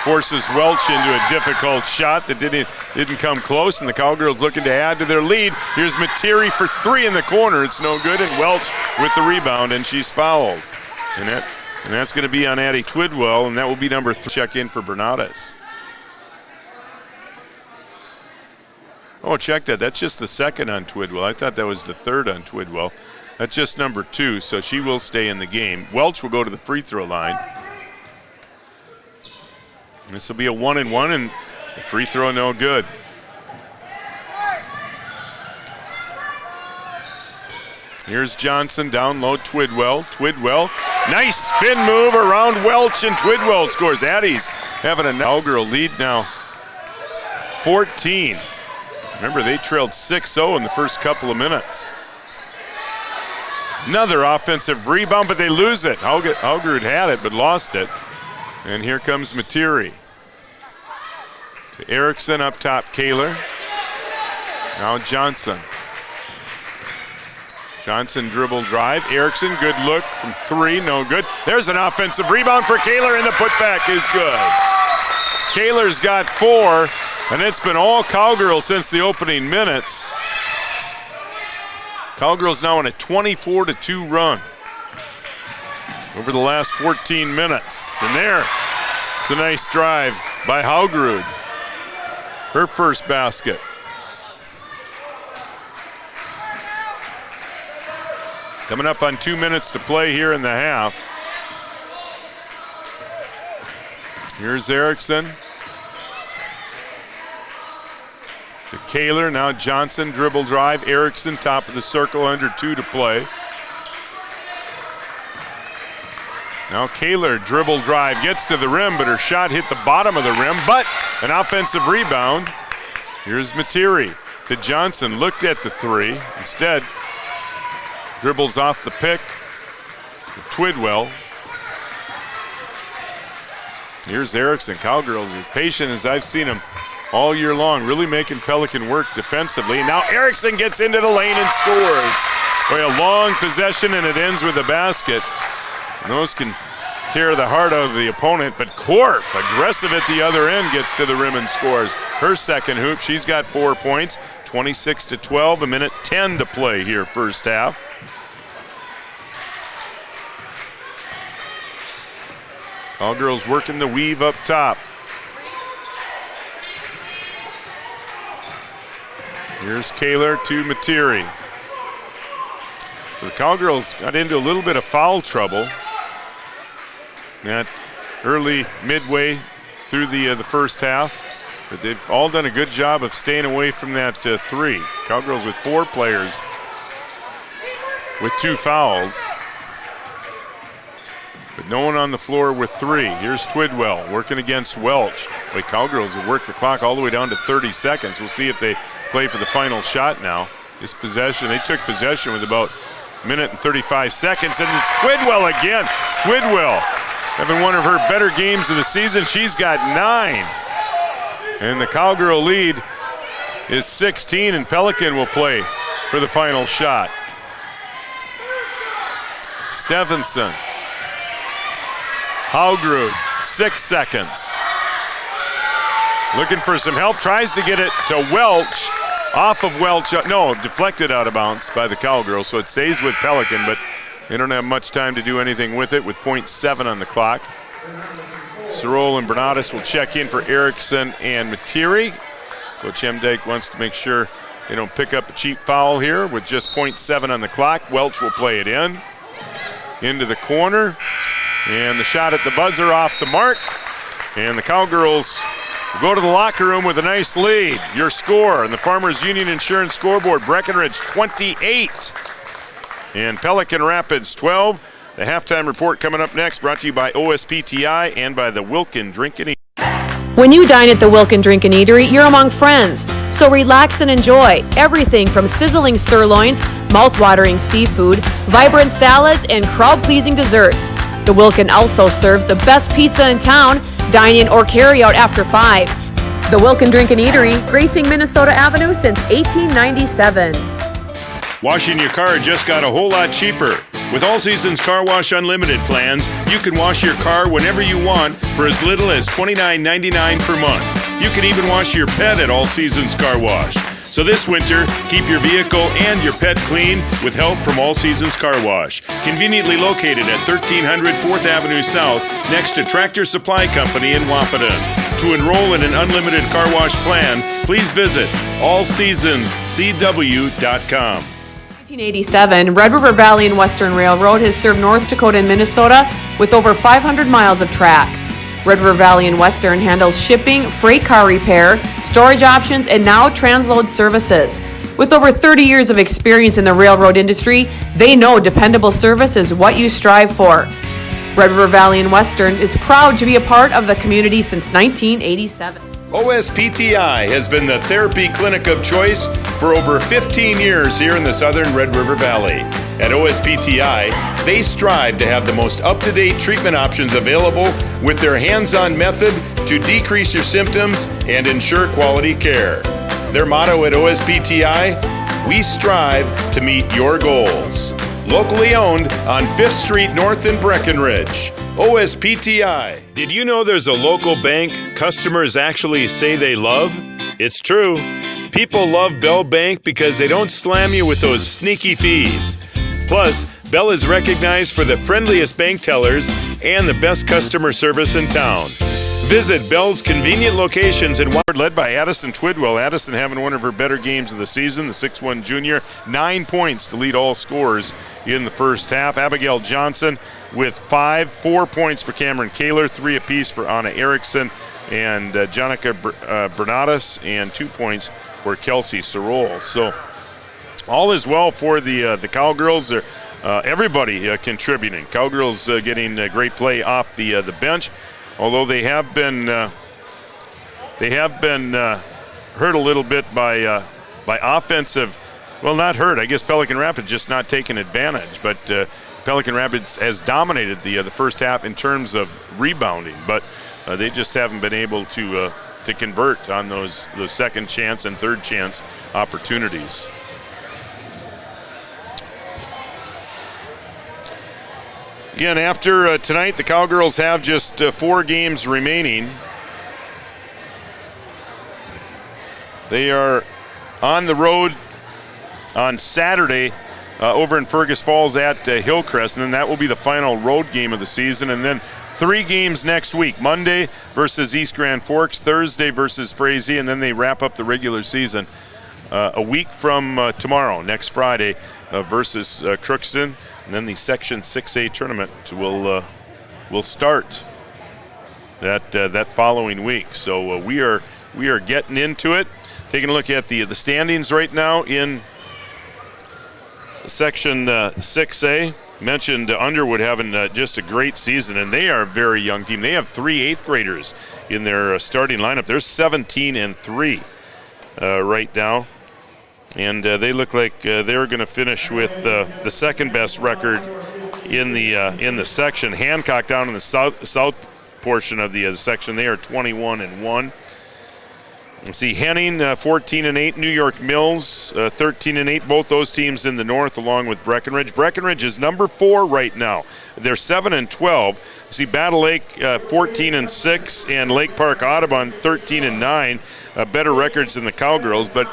Forces Welch into a difficult shot that didn't come close, and the Cowgirls looking to add to their lead. Here's Materi for 3 in the corner. It's no good, and Welch with the rebound, and she's fouled. And that's going to be on Addie Twidwell, and that will be number 3. Check in for Bernardes. Oh, check that. That's just the second on Twidwell. I thought that was the third on Twidwell. That's just number 2, so she will stay in the game. Welch will go to the free throw line. This will be a 1-and-1, and the free throw no good. Here's Johnson down low, Twidwell. Nice spin move around Welch, and Twidwell scores. Addies having a Cowgirl lead now, 14. Remember, they trailed 6-0 in the first couple of minutes. Another offensive rebound, but they lose it. Algerud had it, but lost it. And here comes Materi. To Erickson up top, Kaler. Now Johnson. Johnson dribble drive. Erickson, good look from 3, no good. There's an offensive rebound for Kaler, and the putback is good. Kaler's got 4, and it's been all Cowgirls since the opening minutes. Cowgirls now on a 24-2 run over the last 14 minutes. And there, it's a nice drive by Haugerud. Her first basket. Coming up on 2 minutes to play here in the half. Here's Erickson. To Kaler, now Johnson, dribble drive. Erickson, top of the circle, under 2 to play. Now Kaler, dribble drive, gets to the rim, but her shot hit the bottom of the rim, but an offensive rebound. Here's Materi to Johnson, looked at the 3. Instead, dribbles off the pick of Twidwell. Here's Erickson. Cowgirls as patient as I've seen them all year long, really making Pelican work defensively. Now Erickson gets into the lane and scores. Boy, a long possession, and it ends with a basket. And those can tear the heart out of the opponent, but Korf, aggressive at the other end, gets to the rim and scores. Her second hoop, she's got 4 points, 26-12, a minute 10 to play here first half. Cowgirls working the weave up top. Here's Kaler to Materi. So the Cowgirls got into a little bit of foul trouble that early, midway through the first half. But they've all done a good job of staying away from that 3. Cowgirls with 4 players with 2 fouls. But no one on the floor with 3. Here's Twidwell working against Welch. The Cowgirls have worked the clock all the way down to 30 seconds. We'll see if they play for the final shot now. This possession, they took possession with about a minute and 35 seconds, and it's Twidwell again. Twidwell having one of her better games of the season. She's got 9. And the Cowgirl lead is 16, and Pelican will play for the final shot. Stephenson. Haugerud, 6 seconds. Looking for some help, tries to get it to Welch. Off of Welch, no, deflected out of bounds by the Cowgirls, so it stays with Pelican, but they don't have much time to do anything with it with 0.7 on the clock. Sorol and Bernatus will check in for Erickson and Materi. Coach Emdike wants to make sure they don't pick up a cheap foul here with just 0.7 on the clock. Welch will play it in. Into the corner. And the shot at the buzzer off the mark. And the Cowgirls will go to the locker room with a nice lead. Your score on the Farmers Union Insurance scoreboard, Breckenridge 28 and Pelican Rapids 12. The halftime report coming up next, brought to you by OSPTI and by the Wilkin Drink and Eat. When you dine at the Wilkin Drink and Eatery, you're among friends. So relax and enjoy everything from sizzling sirloins, mouth-watering seafood, vibrant salads, and crowd-pleasing desserts. The Wilkin also serves the best pizza in town. Dine in or carry out after 5. The Wilkin Drink and Eatery, gracing Minnesota Avenue since 1897. Washing your car just got a whole lot cheaper. With All Seasons Car Wash Unlimited plans, you can wash your car whenever you want for as little as $29.99 per month. You can even wash your pet at All Seasons Car Wash. So this winter, keep your vehicle and your pet clean with help from All Seasons Car Wash. Conveniently located at 1300 4th Avenue South, next to Tractor Supply Company in Wahpeton. To enroll in an unlimited car wash plan, please visit allseasonscw.com. 1987, Red River Valley and Western Railroad has served North Dakota and Minnesota with over 500 miles of track. Red River Valley and Western handles shipping, freight car repair, storage options, and now transload services. With over 30 years of experience in the railroad industry, they know dependable service is what you strive for. Red River Valley and Western is proud to be a part of the community since 1987. OSPTI has been the therapy clinic of choice for over 15 years here in the southern Red River Valley. At OSPTI, they strive to have the most up-to-date treatment options available with their hands-on method to decrease your symptoms and ensure quality care. Their motto at OSPTI, we strive to meet your goals. Locally owned on 5th Street North in Breckenridge. OSPTI. Did you know there's a local bank customers actually say they love? It's true. People love Bell Bank because they don't slam you with those sneaky fees. Plus, Bell is recognized for the friendliest bank tellers and the best customer service in town. Visit Bell's convenient locations in Ward, led by Addison Twidwell. Addison having one of her better games of the season, the 6'1 junior, 9 points to lead all scorers in the first half. Abigail Johnson with 4 points for Cameron Kaler, 3 apiece for Anna Erickson and Jonica Bernadas, and 2 points for Kelsey Sorol. So all is well for the Cowgirls. Everybody contributing. Cowgirls getting great play off the bench. Although they have been hurt a little bit by offensive, well, not hurt. I guess Pelican Rapids just not taking advantage. But Pelican Rapids has dominated the first half in terms of rebounding, but they just haven't been able to convert on those second chance and third chance opportunities. Again, after tonight, the Cowgirls have just 4 games remaining. They are on the road on Saturday over in Fergus Falls at Hillcrest, and then that will be the final road game of the season. And then 3 games next week: Monday versus East Grand Forks, Thursday versus Frazee, and then they wrap up the regular season a week from tomorrow, next Friday, versus Crookston. And then the Section 6A tournament will start that following week. So we are getting into it. Taking a look at the standings right now in Section 6A. Mentioned Underwood having just a great season, and they are a very young team. They have 3 8th graders in their starting lineup. They're 17-3 right now. And they look like they're going to finish with the second best record in the section. Hancock down in the south portion of the section, they are 21-1. Let's see, Henning 14-8, New York Mills 13-8. Both those teams in the north, along with Breckenridge. Breckenridge is number 4 right now. They're 7-12. See, Battle Lake 14-6, and Lake Park Audubon 13-9. Better records than the Cowgirls, but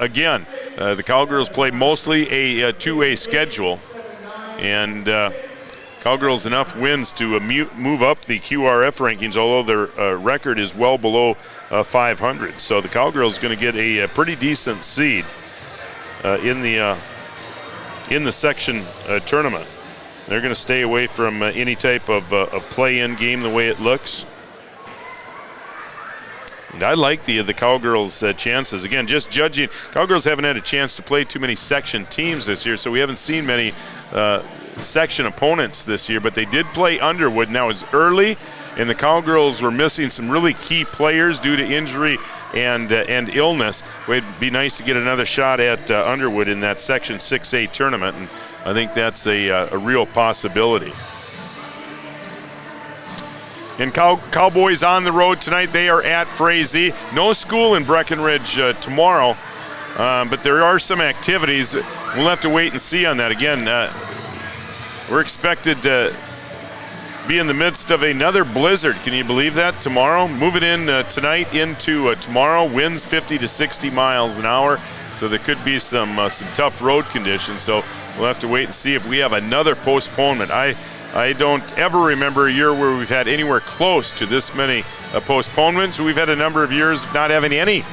again, the Cowgirls play mostly a 2A schedule, and Cowgirls enough wins to move up the QRF rankings, although their record is well below 500. So the Cowgirls going to get a pretty decent seed in the section tournament. They're going to stay away from any type of play-in game the way it looks. And I like the Cowgirls' chances. Again, just judging, Cowgirls haven't had a chance to play too many section teams this year, so we haven't seen many section opponents this year, but they did play Underwood. Now it's early, and the Cowgirls were missing some really key players due to injury and illness. It'd be nice to get another shot at Underwood in that Section 6A tournament, and I think that's a real possibility. And Cowboys on the road tonight. They are at Frazee. No school in Breckenridge tomorrow, but there are some activities. We'll have to wait and see on that. Again, we're expected to be in the midst of another blizzard. Can you believe that? Tomorrow, moving in tonight into tomorrow. Winds 50 to 60 miles an hour, so there could be some tough road conditions. So we'll have to wait and see if we have another postponement. I don't ever remember a year where we've had anywhere close to this many postponements. We've had a number of years of not having any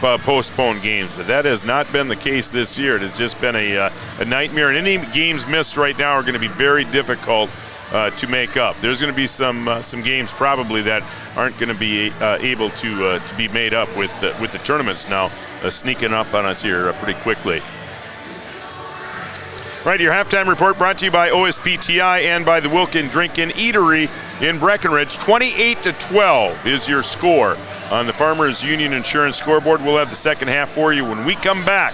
postponed games, but that has not been the case this year. It has just been a nightmare, and any games missed right now are going to be very difficult to make up. There's going to be some games probably that aren't going to be able to be made up with the tournaments now sneaking up on us here pretty quickly. Right, your halftime report brought to you by OSPTI and by the Wilkin Drinkin' Eatery in Breckenridge. 28-12 is your score on the Farmers Union Insurance scoreboard. We'll have the second half for you when we come back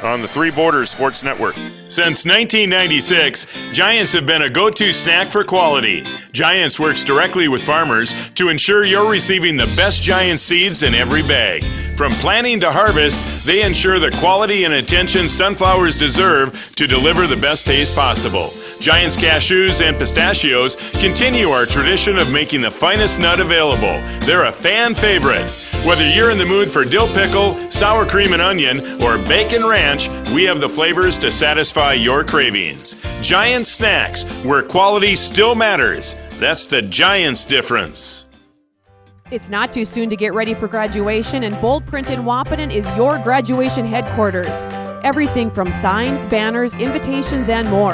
on the Three Borders Sports Network. Since 1996, Giants have been a go-to snack for quality. Giants works directly with farmers to ensure you're receiving the best Giant seeds in every bag. From planting to harvest, they ensure the quality and attention sunflowers deserve to deliver the best taste possible. Giants cashews and pistachios continue our tradition of making the finest nut available. They're a fan favorite. Whether you're in the mood for dill pickle, sour cream and onion, or bacon ranch, we have the flavors to satisfy your cravings. Giant Snacks, where quality still matters. That's the Giants difference. It's not too soon to get ready for graduation, and Bold Print in Wahpeton is your graduation headquarters. Everything from signs, banners, invitations, and more.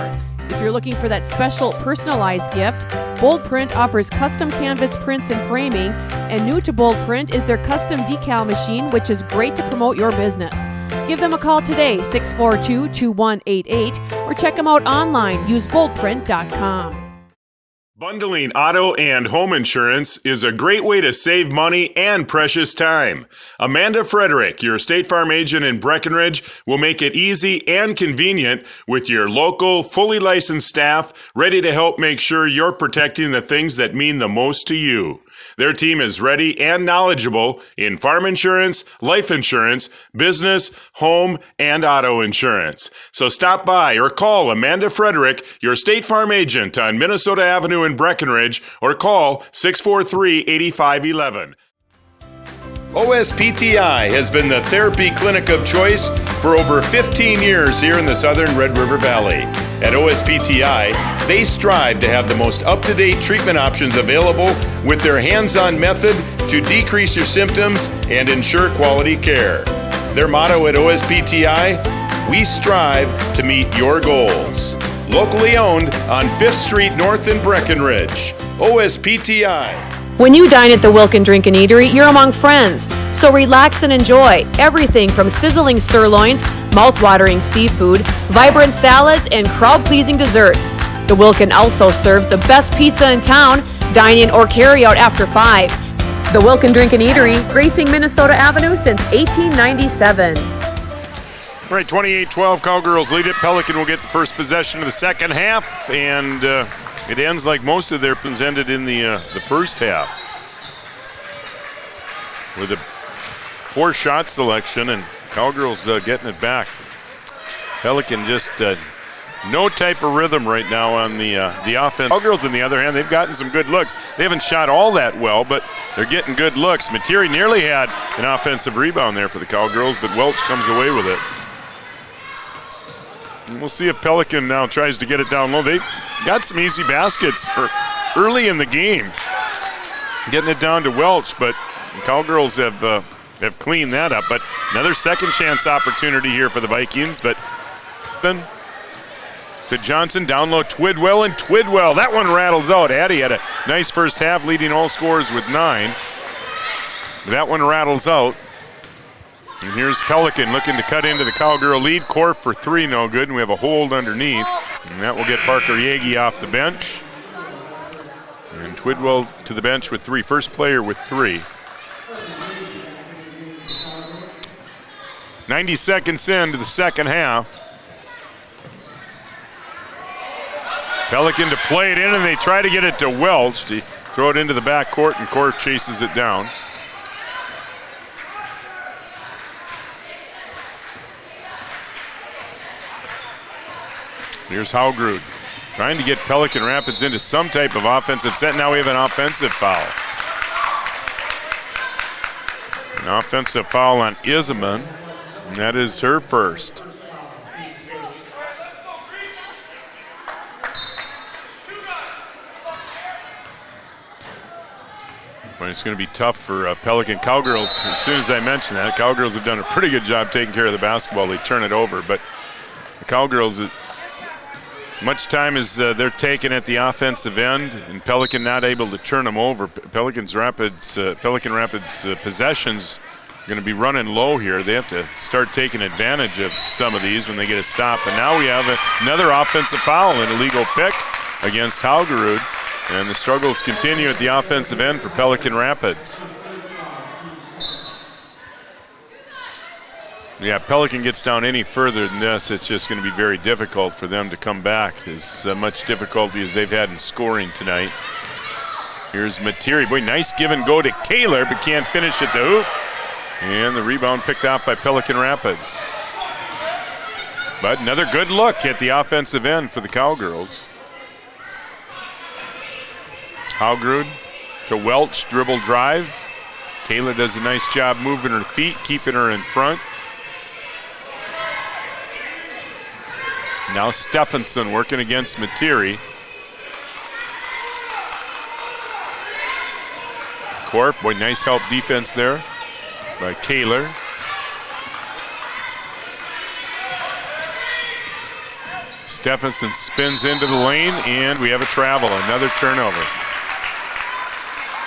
If you're looking for that special personalized gift, Bold Print offers custom canvas prints and framing, and new to Bold Print is their custom decal machine, which is great to promote your business. Give them a call today, 642-2188, or check them out online. Use boldprint.com. Bundling auto and home insurance is a great way to save money and precious time. Amanda Frederick, your State Farm agent in Breckenridge, will make it easy and convenient with your local, fully licensed staff ready to help make sure you're protecting the things that mean the most to you. Their team is ready and knowledgeable in farm insurance, life insurance, business, home, and auto insurance. So stop by or call Amanda Frederick, your State Farm agent on Minnesota Avenue in Breckenridge, or call 643-8511. OSPTI has been the therapy clinic of choice for over 15 years here in the southern Red River Valley. At OSPTI, they strive to have the most up-to-date treatment options available with their hands-on method to decrease your symptoms and ensure quality care. Their motto at OSPTI, we strive to meet your goals. Locally owned on 5th Street North in Breckenridge. OSPTI. When you dine at the Wilkin Drinkin' Eatery, you're among friends. So relax and enjoy everything from sizzling sirloins, mouth-watering seafood, vibrant salads, and crowd-pleasing desserts. The Wilkin also serves the best pizza in town. Dine in or carry out after 5. The Wilkin Drinkin' Eatery, gracing Minnesota Avenue since 1897. All right, 28-12, Cowgirls lead it. Pelican will get the first possession of the second half, and it ends like most of their plans ended in the first half, with a poor shot selection and Cowgirls getting it back. Pelican just no type of rhythm right now on the offense. Cowgirls, on the other hand, they've gotten some good looks. They haven't shot all that well, but they're getting good looks. Materi nearly had an offensive rebound there for the Cowgirls, but Welch comes away with it. And we'll see if Pelican now tries to get it down low. They got some easy baskets early in the game, getting it down to Welch, but the Cowgirls have cleaned that up. But another second chance opportunity here for the Vikings, but to Johnson, down low, Twidwell, and Twidwell. That one rattles out. Addie had a nice first half, leading all scorers with 9. That one rattles out. And here's Pelican looking to cut into the Cowgirl lead. Korf for 3, no good, and we have a hold underneath. And that will get Parker Yagi off the bench. And Twidwell to the bench with 3. First player with 3. 90 seconds into the second half. Pelican to play it in, and they try to get it to Welch. They throw it into the back court, and Korf chases it down. Here's Haugrud trying to get Pelican Rapids into some type of offensive set. Now we have an offensive foul. An offensive foul on Isaman, and that is her first. But it's going to be tough for Pelican. Cowgirls, as soon as I mentioned that, Cowgirls have done a pretty good job taking care of the basketball. They turn it over, but the Cowgirls Much time is they're taking at the offensive end, and Pelican not able to turn them over. Pelican Rapids possessions are going to be running low here. They have to start taking advantage of some of these when they get a stop. And now we have another offensive foul, an illegal pick against Haugerud. And the struggles continue at the offensive end for Pelican Rapids. Yeah, Pelican gets down any further than this, it's just going to be very difficult for them to come back. As much difficulty as they've had in scoring tonight. Here's Materi. Boy, nice give and go to Kaler, but can't finish at the hoop. And the rebound picked off by Pelican Rapids. But another good look at the offensive end for the Cowgirls. Haugerud to Welch, dribble drive. Kaler does a nice job moving her feet, keeping her in front. Now Stephenson working against Materi. Corp, boy, nice help defense there by Kaler. Stephenson spins into the lane, and we have a travel, another turnover.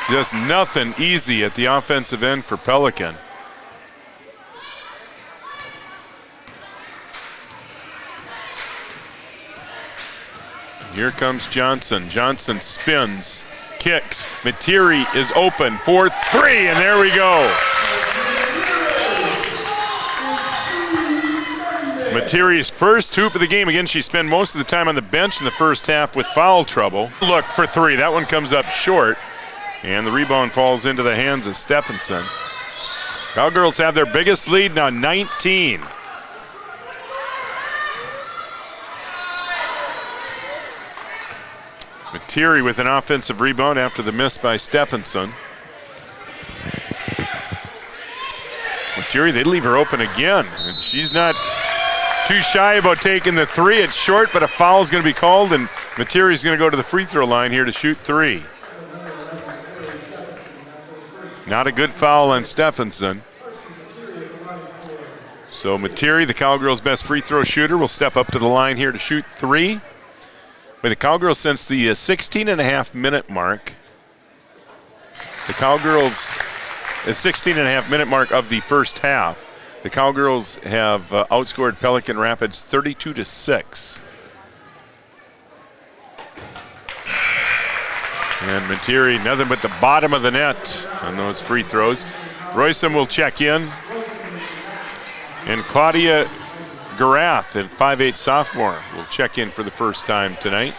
Just nothing easy at the offensive end for Pelican. Here comes Johnson. Johnson spins, kicks. Materi is open for three, and there we go. Materi's first hoop of the game. Again, she spent most of the time on the bench in the first half with foul trouble. Look for three. That one comes up short, and the rebound falls into the hands of Stephenson. Cowgirls have their biggest lead now, 19. Materi with an offensive rebound after the miss by Stephenson. Materi, they leave her open again, and she's not too shy about taking the three. It's short, but a foul is going to be called, and Materi's going to go to the free throw line here to shoot three. Not a good foul on Stephenson. So Materi, the Cowgirls' best free throw shooter, will step up to the line here to shoot three. With the Cowgirls since the 16.5-minute mark. The Cowgirls, at 16.5-minute mark of the first half, the Cowgirls have outscored Pelican Rapids 32-6. And Materi, nothing but the bottom of the net on those free throws. Roysum will check in. And Claudia Garath, a 5'8" sophomore, will check in for the first time tonight.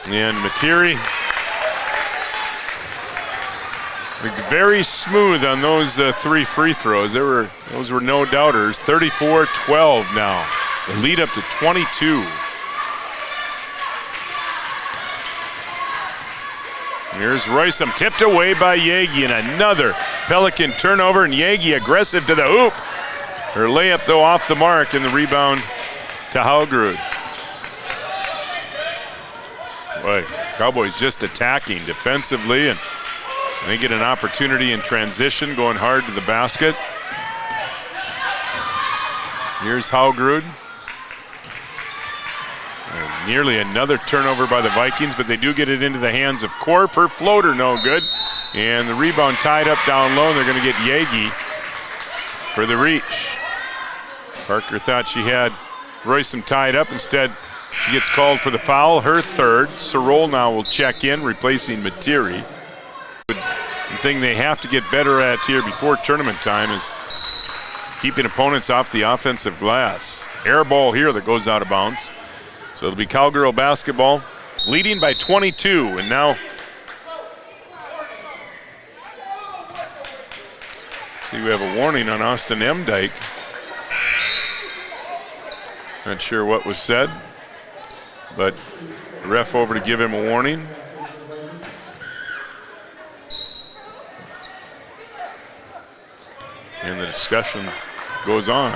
And Materi, very smooth on those three free throws. Those were no doubters. 34-12 now. The lead up to 22. Here's Roysum, tipped away by Yagi, and another Pelican turnover, and Yagi aggressive to the hoop. Her layup, though, off the mark, and the rebound to Haugerud. Boy, Cowboys just attacking defensively, and they get an opportunity in transition, going hard to the basket. Here's Haugerud. And nearly another turnover by the Vikings, but they do get it into the hands of Corp. Her floater no good. And the rebound tied up down low, and they're going to get Yagi for the reach. Parker thought she had Roysum tied up. Instead, she gets called for the foul, her third. Sorol now will check in, replacing Materi. The thing they have to get better at here before tournament time is keeping opponents off the offensive glass. Air ball here that goes out of bounds. So it'll be Cowgirl basketball, leading by 22, and now see we have a warning on Austin Emdike. Not sure what was said, but the ref over to give him a warning. And the discussion goes on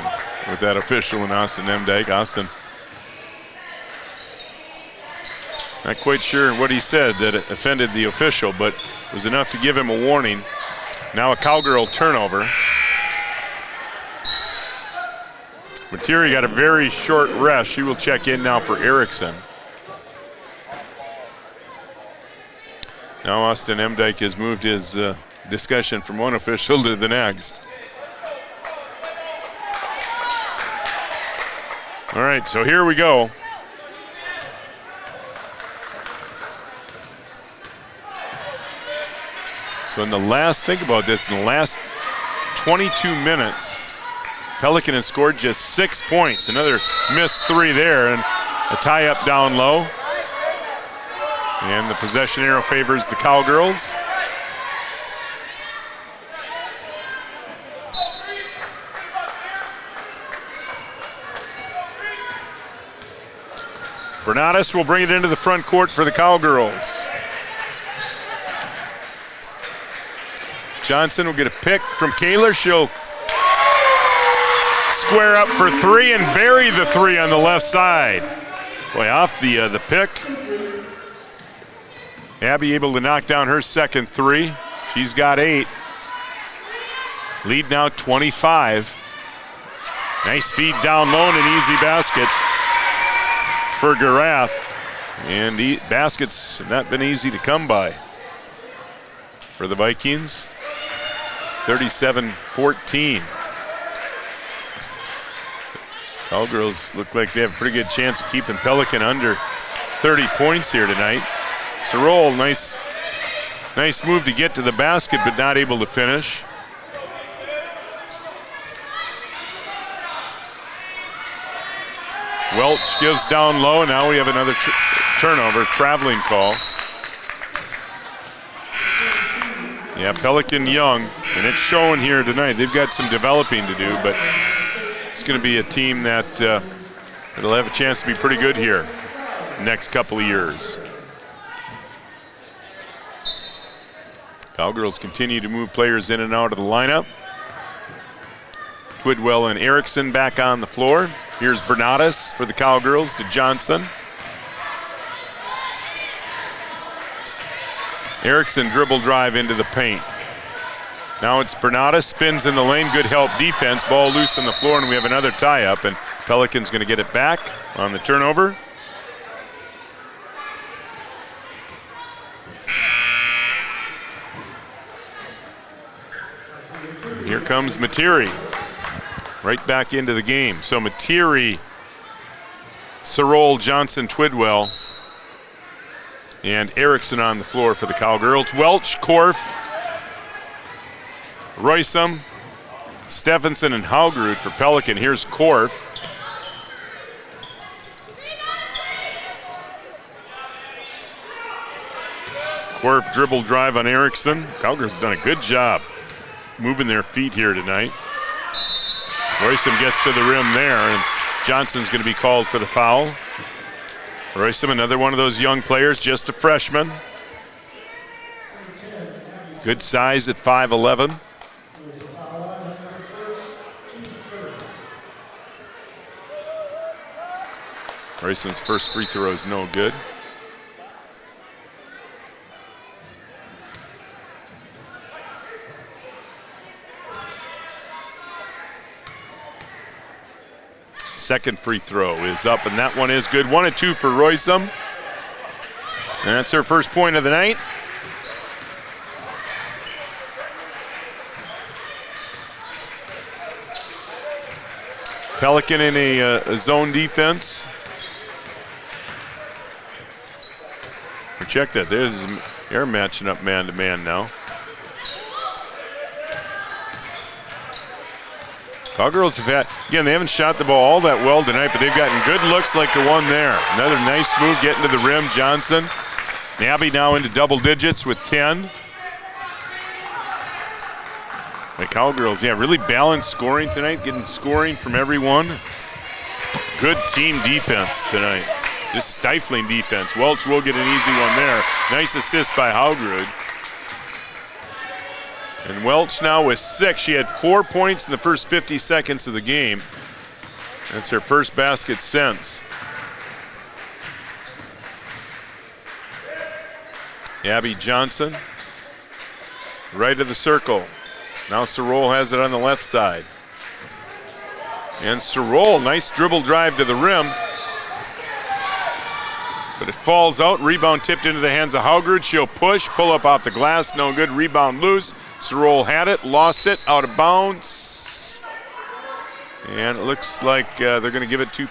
with that official and Austin Emdike. Austin, not quite sure what he said that offended the official, but was enough to give him a warning. Now a Cowgirl turnover. Materi got a very short rest. She will check in now for Erickson. Now Austin Emdike has moved his discussion from one official to the next. All right, so here we go. So think about this, in the last 22 minutes, Pelican has scored just 6 points. Another missed 3 there, and a tie-up down low. And the possession arrow favors the Cowgirls. Bernatis will bring it into the front court for the Cowgirls. Johnson will get a pick from Kaler. She'll square up for 3 and bury the 3 on the left side. Boy, off the pick. Abby able to knock down her second 3. She's got 8. Lead now 25. Nice feed down low and an easy basket for Garath. And baskets have not been easy to come by for the Vikings. 37-14. Cowgirls look like they have a pretty good chance of keeping Pelican under 30 points here tonight. Sorol, nice move to get to the basket, but not able to finish. Welch gives down low, and now we have another turnover, traveling call. Yeah, Pelican young, and it's showing here tonight. They've got some developing to do, but it's going to be a team that it'll have a chance to be pretty good here the next couple of years. Cowgirls continue to move players in and out of the lineup. Twidwell and Erickson back on the floor. Here's Bernatis for the Cowgirls to Johnson. Erickson dribble drive into the paint. Now it's Bernatis, spins in the lane, good help defense, ball loose on the floor, and we have another tie-up, and Pelican's going to get it back on the turnover. Here comes Materi, right back into the game. So Materi, Sorol, Johnson, Twidwell, and Erickson on the floor for the Cowgirls. Welch, Korf, Roysum, Stephenson, and Haugrud for Pelican. Here's Korf. Korf dribble drive on Erickson. Cowgirls done a good job moving their feet here tonight. Roysum gets to the rim there, and Johnson's going to be called for the foul. Roysum, another one of those young players, just a freshman. Good size at 5'11". Roysum's first free throw is no good. Second free throw is up, and that one is good. 1 and 2 for Roysum. And that's her first point of the night. Pelican in a zone defense. Check that. They're matching up man-to-man now. Cowgirls have had, again, they haven't shot the ball all that well tonight, but they've gotten good looks like the one there. Another nice move getting to the rim, Johnson. Nabby now into double digits with 10. The Cowgirls, yeah, really balanced scoring tonight, getting scoring from everyone. Good team defense tonight. Just stifling defense. Welch will get an easy one there. Nice assist by Haugrud. And Welch now with 6. She had 4 points in the first 50 seconds of the game. That's her first basket since. Abby Johnson, right of the circle. Now Sorol has it on the left side. And Sorol, nice dribble drive to the rim. But it falls out. Rebound tipped into the hands of Haugrud. She'll push, pull up off the glass. No good. Rebound loose. Sorol had it, lost it, out of bounds. And it looks like they're going to give it to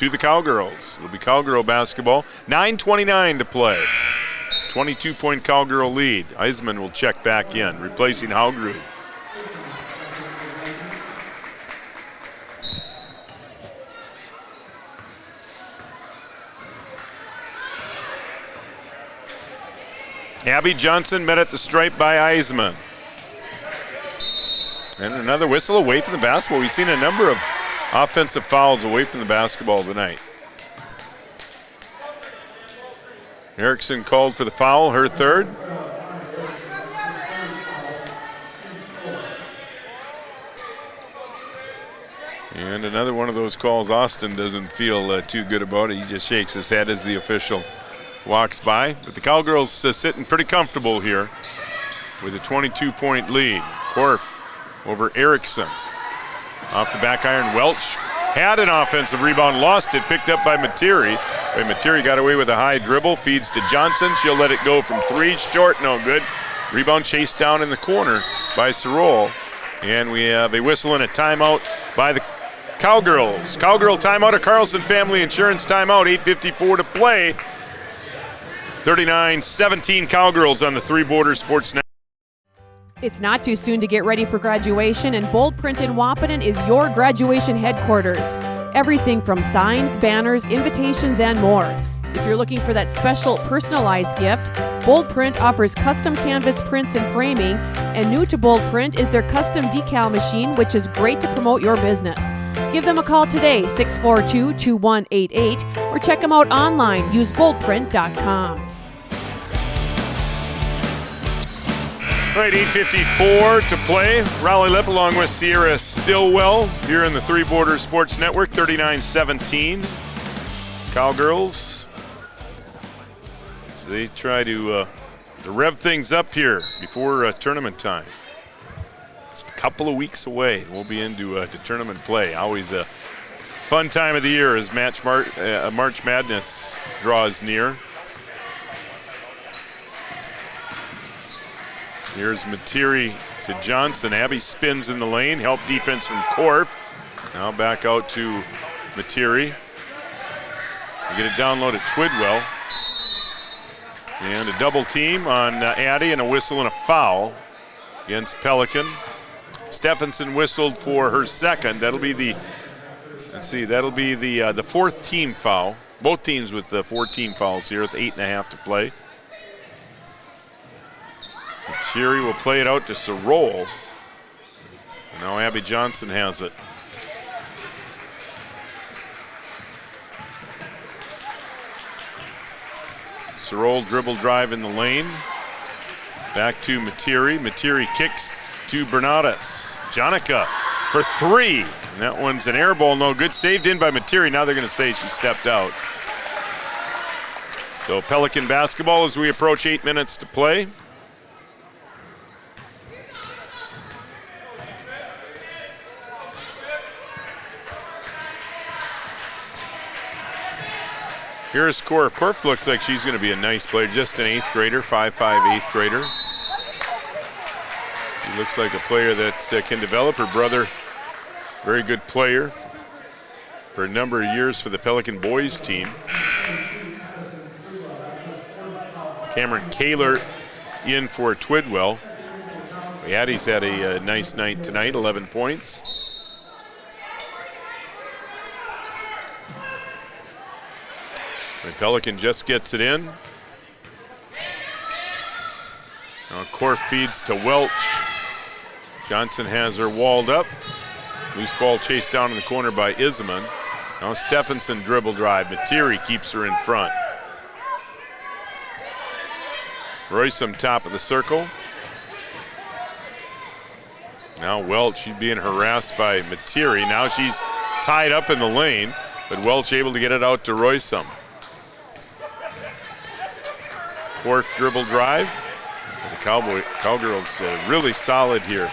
the Cowgirls. It'll be Cowgirl basketball. 9:29 to play. 22-point Cowgirl lead. Eisman will check back in, replacing Haugrud. Abby Johnson met at the stripe by Eisman. And another whistle away from the basketball. We've seen a number of offensive fouls away from the basketball tonight. Erickson called for the foul, her third. And another one of those calls Austin doesn't feel too good about it. He just shakes his head as the official walks by. But the Cowgirls sitting pretty comfortable here with a 22-point lead. Korf over Erickson. Off the back iron, Welch had an offensive rebound, lost it, picked up by Materi. Materi got away with a high dribble, feeds to Johnson. She'll let it go from three, short, no good. Rebound chased down in the corner by Sorol. And we have a whistle and a timeout by the Cowgirls. Cowgirl timeout, a Carlson Family Insurance timeout, 8:54 to play. 39-17 Cowgirls on the Three Borders Sports Network. It's not too soon to get ready for graduation, and Bold Print in Wahpeton is your graduation headquarters. Everything from signs, banners, invitations, and more. If you're looking for that special personalized gift, Bold Print offers custom canvas prints and framing, and new to Bold Print is their custom decal machine, which is great to promote your business. Give them a call today, 642-2188, or check them out online. Use boldprint.com. All right, 8:54 to play. Raleigh Lip along with Sierra Stillwell here in the Three Borders Sports Network, 39-17. Cowgirls, so they try to rev things up here before tournament time. Just a couple of weeks away, we'll be into tournament play. Always a fun time of the year as March Madness draws near. Here's Materi to Johnson. Abby spins in the lane. Help defense from Korf. Now back out to Materi. They get it down low to Twidwell. And a double team on Addy, and a whistle and a foul against Pelican. Stephenson whistled for her second. That'll be the fourth team foul. Both teams with 14 fouls here with 8.5 to play. Materi will play it out to Sorol. Now Abby Johnson has it. Sorol dribble drive in the lane. Back to Materi. Materi kicks to Bernadas. Jonica for three. And that one's an air ball, no good. Saved in by Materi. Now they're going to say she stepped out. So Pelican basketball as we approach 8 minutes to play. Here's Korf. Korf looks like she's going to be a nice player, just an 8th grader, 5'5", 8th grader. She looks like a player that can develop. Her brother, very good player for a number of years for the Pelican boys team. Cameron Kaler in for Twidwell. Addie's had a nice night tonight, 11 points. And Pelican just gets it in. Now Korf feeds to Welch. Johnson has her walled up. Loose ball chased down in the corner by Isman. Now Stephenson dribble drive. Materi keeps her in front. Roysum top of the circle. Now Welch, she's being harassed by Materi. Now she's tied up in the lane, but Welch able to get it out to Roysum. Korf dribble drive. The Cowgirls really solid here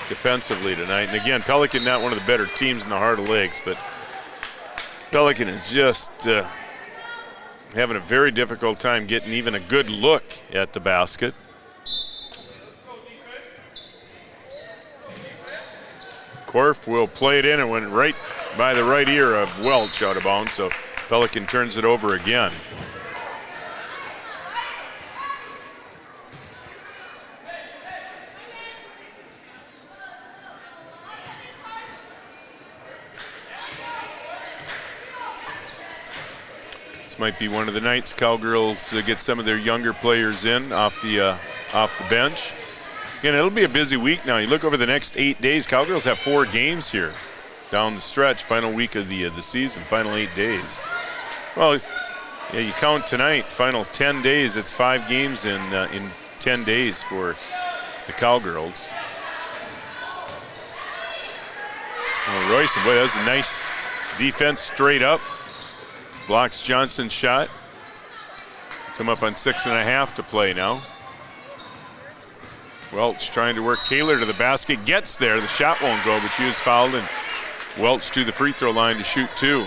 defensively tonight. And again, Pelican not one of the better teams in the Heart of Lakes, but Pelican is just having a very difficult time getting even a good look at the basket. Korf will play it in and went right by the right ear of Welch out of bounds, so Pelican turns it over again. This might be one of the nights Cowgirls get some of their younger players in off the bench. Again, it'll be a busy week now. You look over the next 8 days, Cowgirls have 4 games here down the stretch, final week of the season, final 8 days. Well, yeah, you count tonight, final 10 days, it's 5 games in 10 days for the Cowgirls. Well, Royce, boy, that was a nice defense straight up. Blocks Johnson's shot. Come up on 6.5 to play now. Welch trying to work Kaler to the basket, gets there. The shot won't go, but she is fouled, and Welch to the free throw line to shoot 2.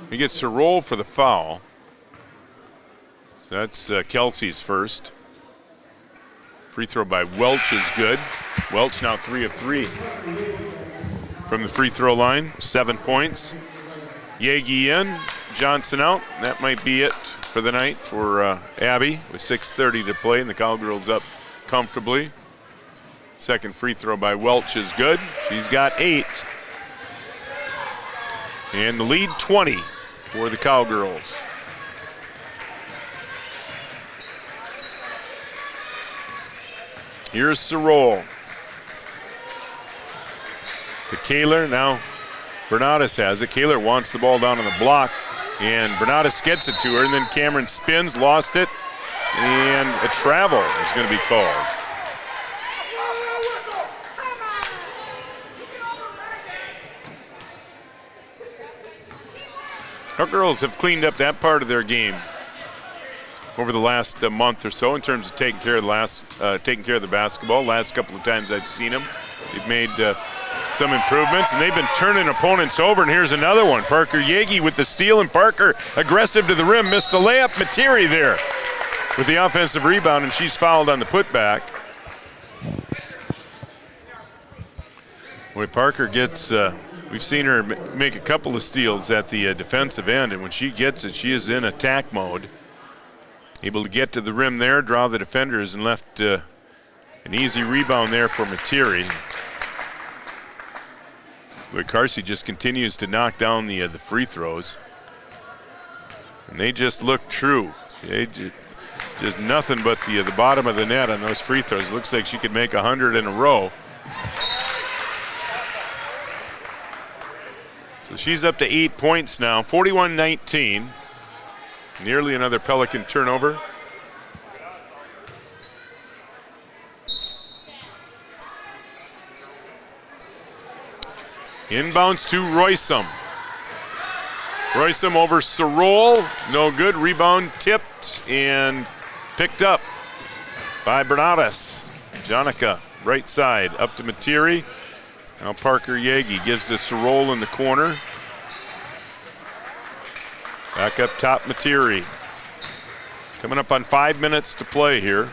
He gets to roll for the foul. So that's Kelsey's first. Free throw by Welch is good. Welch now 3 of 3 from the free throw line, 7 points. Yagi in, Johnson out. That might be it for the night for Abby with 6:30 to play, and the Cowgirls up comfortably. Second free throw by Welch is good. She's got 8. And the lead 20 for the Cowgirls. Here's the roll. To Kaler, now Bernardus has it. Kaler wants the ball down on the block, and Bernardus gets it to her, and then Cameron spins, lost it, and a travel is going to be called. Cowgirls have cleaned up that part of their game over the last month or so in terms of taking care of the basketball. Last couple of times I've seen them, they've made some improvements, and they've been turning opponents over. And here's another one. Parker Yagi with the steal, and Parker aggressive to the rim, missed the layup. Materi there with the offensive rebound, and she's fouled on the putback. Boy, Parker gets, we've seen her make a couple of steals at the defensive end, and when she gets it, she is in attack mode. Able to get to the rim there, draw the defenders, and left an easy rebound there for Materi. But Carsey just continues to knock down the free throws. And they just look true. They just nothing but the bottom of the net on those free throws. Looks like she could make 100 in a row. So she's up to 8 points now, 41-19. Nearly another Pelican turnover. Inbounds to Roysum. Roysum over Sorol, no good. Rebound tipped and picked up by Bernardus. Jonica, right side, up to Materi. Now Parker Yagi gives this Sorol in the corner. Back up top, Materi. Coming up on 5 minutes to play here.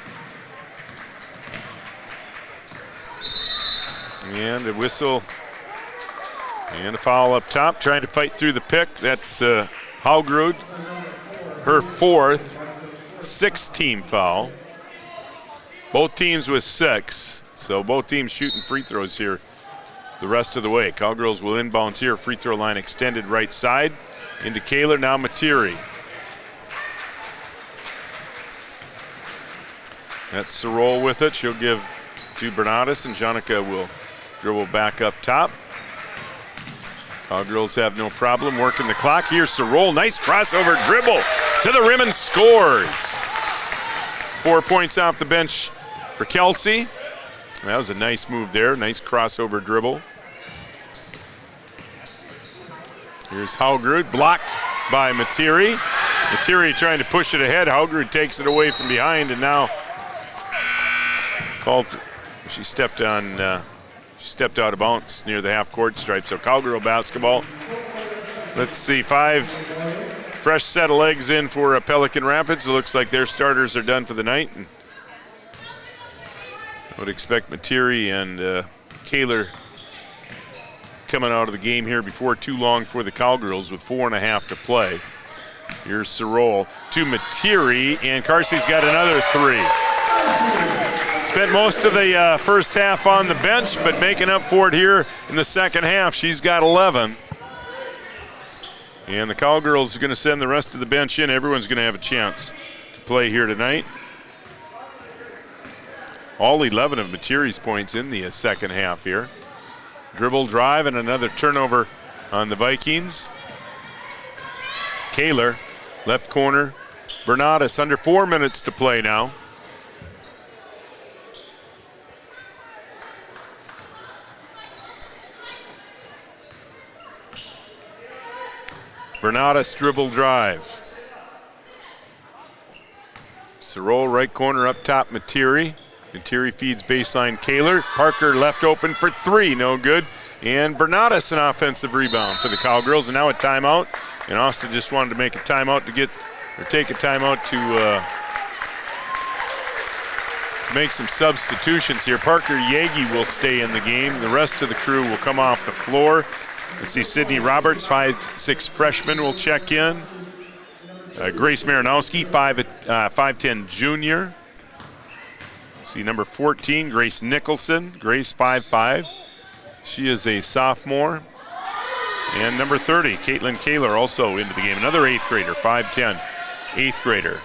And a whistle. And a foul up top, trying to fight through the pick. That's Haugrud, her 4th, 6th-team foul. Both teams with 6, so both teams shooting free throws here the rest of the way. Cowgirls will inbounds here, free throw line extended right side. Into Kaler, now Materi. That's Sorol with it. She'll give to Bernardus, and Jonica will dribble back up top. Cowgirls have no problem working the clock. Here's Sorol, nice crossover dribble to the rim and scores. 4 points off the bench for Kelsey. That was a nice move there, nice crossover dribble. Here's Haugrud, blocked by Materi. Materi trying to push it ahead. Haugerud takes it away from behind, and now she stepped out of bounds near the half-court stripe. So Cowgirl basketball. Let's see, 5 fresh set of legs in for Pelican Rapids. It looks like their starters are done for the night. And I would expect Materi and Kaler coming out of the game here before too long for the Cowgirls with 4.5 to play. Here's Sorol to Materi, and Carsey's got another 3. Spent most of the first half on the bench, but making up for it here in the second half. She's got 11. And the Cowgirls are going to send the rest of the bench in. Everyone's going to have a chance to play here tonight. All 11 of Materi's points in the second half here. Dribble drive and another turnover on the Vikings. Kaler, left corner. Bernadas under 4 minutes to play now. Bernadas dribble drive. Sorol right corner up top, Materi. Materi feeds baseline Kaler. Parker left open for 3, no good. And Bernadas an offensive rebound for the Cowgirls, and now a timeout. And Austin just wanted to make a timeout to take a timeout to make some substitutions here. Parker Yagi will stay in the game. The rest of the crew will come off the floor. Let's see, Sydney Roberts, 5'6" freshman, will check in. Grace Marinowski, 5'10" junior. See, number 14, Grace Nicholson. Grace, 5'5". She is a sophomore. And number 30, Caitlin Kaler, also into the game. Another 8th grader, 5'10", 8th grader.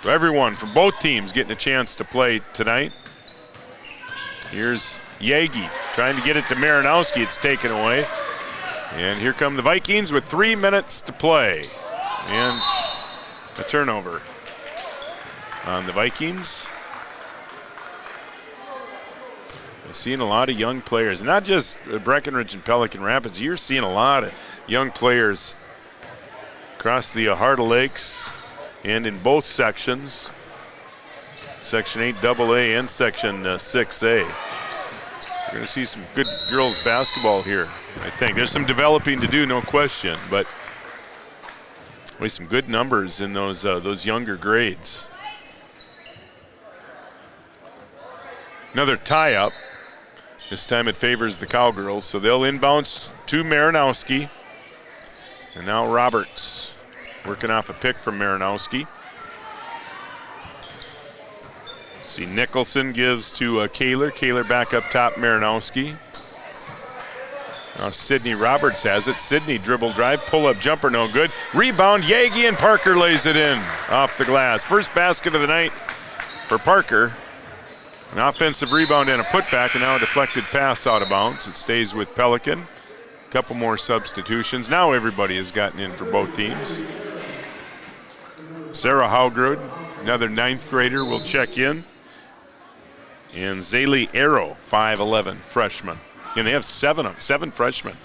So everyone from both teams getting a chance to play tonight. Here's Yagi trying to get it to Marinowski. It's taken away. And here come the Vikings with 3 minutes to play. And a turnover on the Vikings. We're seeing a lot of young players, not just Breckenridge and Pelican Rapids. You're seeing a lot of young players across the Heart of Lakes and in both sections, Section 8AA and Section 6A. We're going to see some good girls basketball here, I think. There's some developing to do, no question, but with some good numbers in those younger grades. Another tie-up. This time it favors the Cowgirls, so they'll inbounce to Marinowski. And now Roberts working off a pick from Marinowski. See, Nicholson gives to Kaler. Kaler back up top, Marinowski. Now Sydney Roberts has it. Sydney dribble drive, pull-up jumper, no good. Rebound, Yagi, and Parker lays it in off the glass. First basket of the night for Parker. An offensive rebound and a putback, and now a deflected pass out of bounds. It stays with Pelican. A couple more substitutions. Now everybody has gotten in for both teams. Sarah Haugerud, another 9th grader, will check in. And Zaylee Arrow, 5'11", freshman. And they have 7 freshmen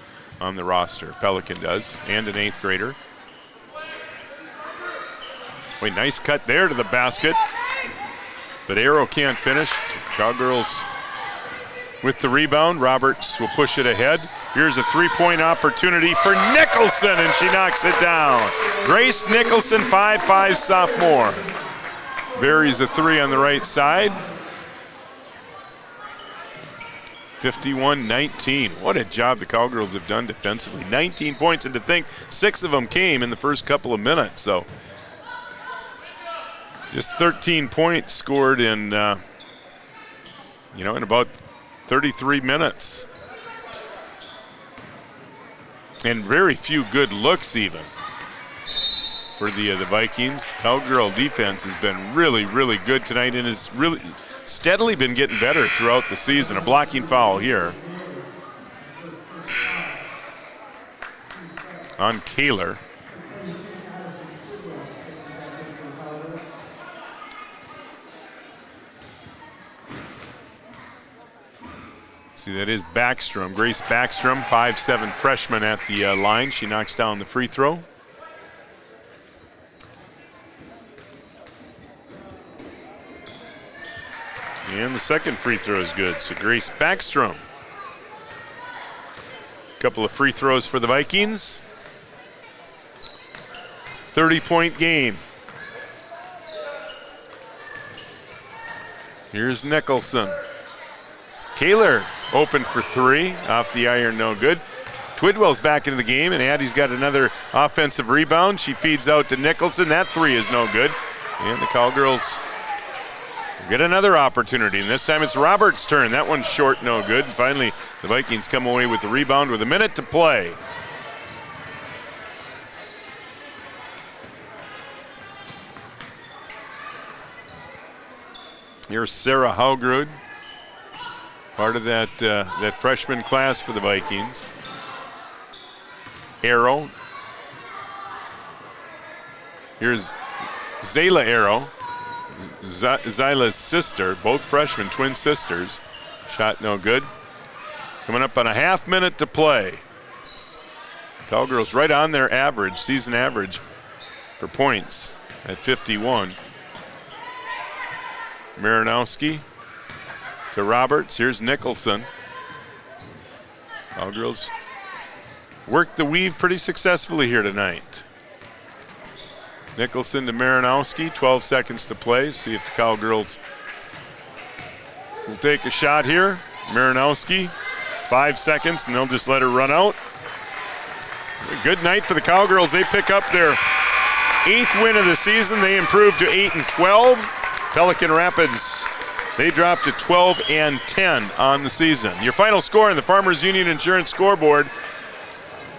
on the roster, Pelican does, and an 8th grader. Wait, nice cut there to the basket. But Arrow can't finish. Cowgirls with the rebound. Roberts will push it ahead. Here's a 3-point opportunity for Nicholson, and she knocks it down. Grace Nicholson, 5'5", sophomore. Buries a 3 on the right side. 51-19. What a job the Cowgirls have done defensively. 19 points, and to think 6 of them came in the first couple of minutes. So just 13 points scored in, in about 33 minutes. And very few good looks even for the Vikings. The Cowgirl defense has been really, really good tonight and has really steadily been getting better throughout the season. A blocking foul here on Kaler. See, that is Backstrom, Grace Backstrom, 5'7" freshman at the line. She knocks down the free throw. And the second free throw is good. So Grace Backstrom. A couple of free throws for the Vikings. 30-point game. Here's Nicholson. Kaler open for three. Off the iron, no good. Twidwell's back into the game, and Addie's got another offensive rebound. She feeds out to Nicholson. That three is no good. And the Cowgirls get another opportunity, and this time it's Roberts' turn. That one's short, no good. And finally, the Vikings come away with the rebound with a minute to play. Here's Sarah Haugrud, part of that freshman class for the Vikings. Arrow. Here's Zayla Arrow, Zyla's sister, both freshmen, twin sisters. Shot no good. Coming up on a half minute to play. Cowgirls right on their average, season average for points at 51. Marinowski to Roberts. Here's Nicholson. Cowgirls worked the weave pretty successfully here tonight. Nicholson to Marinowski, 12 seconds to play. See if the Cowgirls will take a shot here. Marinowski, 5 seconds, and they'll just let her run out. A good night for the Cowgirls. They pick up their 8th win of the season. They improved to 8-12. Pelican Rapids, they dropped to 12-10 on the season. Your final score in the Farmers Union Insurance scoreboard: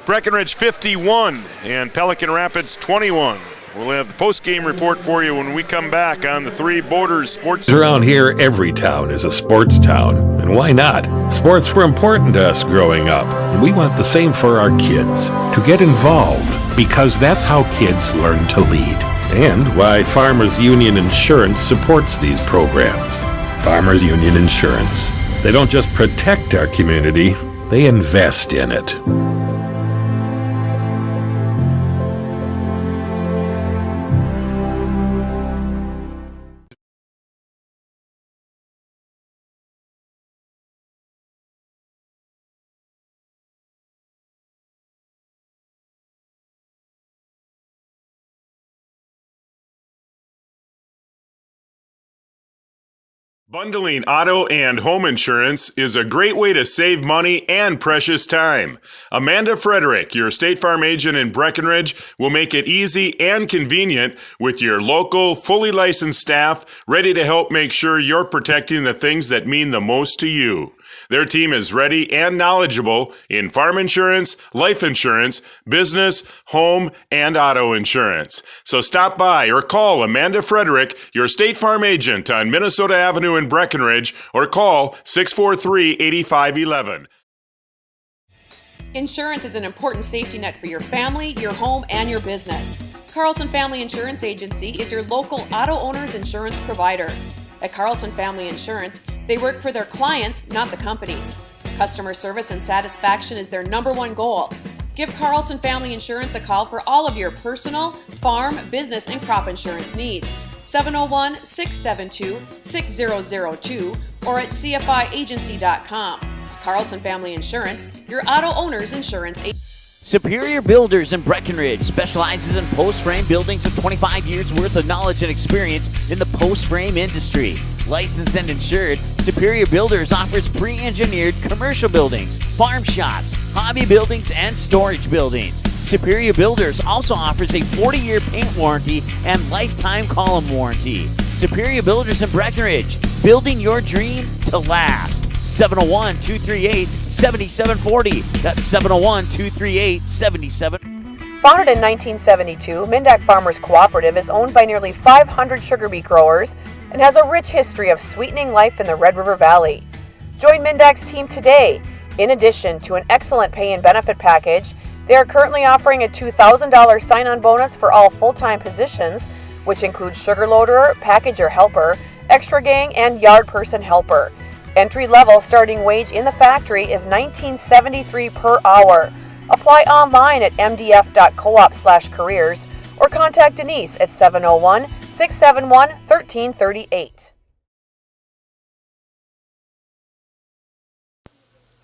Breckenridge 51 and Pelican Rapids 21. We'll have the post-game report for you when we come back on the Three Borders Sports. Around here, every town is a sports town. And why not? Sports were important to us growing up, and we want the same for our kids. To get involved, because that's how kids learn to lead. And why Farmers Union Insurance supports these programs. Farmers Union Insurance. They don't just protect our community, they invest in it. Bundling auto and home insurance is a great way to save money and precious time. Amanda Frederick, your State Farm agent in Breckenridge, will make it easy and convenient with your local, fully licensed staff ready to help make sure you're protecting the things that mean the most to you. Their team is ready and knowledgeable in farm insurance, life insurance, business, home, and auto insurance. So stop by or call Amanda Frederick, your State Farm agent on Minnesota Avenue in Breckenridge, or call 643-8511. Insurance is an important safety net for your family, your home, and your business. Carlson Family Insurance Agency is your local auto owner's insurance provider. At Carlson Family Insurance, they work for their clients, not the companies. Customer service and satisfaction is their #1 goal. Give Carlson Family Insurance a call for all of your personal, farm, business, and crop insurance needs. 701-672-6002 or at cfiagency.com. Carlson Family Insurance, your auto owner's insurance agency. Superior Builders in Breckenridge specializes in post-frame buildings with 25 years worth of knowledge and experience in the post-frame industry. Licensed and insured, Superior Builders offers pre-engineered commercial buildings, farm shops, hobby buildings, and storage buildings. Superior Builders also offers a 40-year paint warranty and lifetime column warranty. Superior Builders in Breckenridge, building your dream to last. 701-238-7740. That's 701-238-7740. Founded in 1972, Mindak Farmers Cooperative is owned by nearly 500 sugar beet growers and has a rich history of sweetening life in the Red River Valley. Join Mindak's team today. In addition to an excellent pay and benefit package, they are currently offering a $2,000 sign-on bonus for all full-time positions, which includes sugar loader, packager helper, extra gang, and yard person helper. Entry-level starting wage in the factory is $19.73 per hour. Apply online at mdf.coop/careers or contact Denise at 701-671-1338.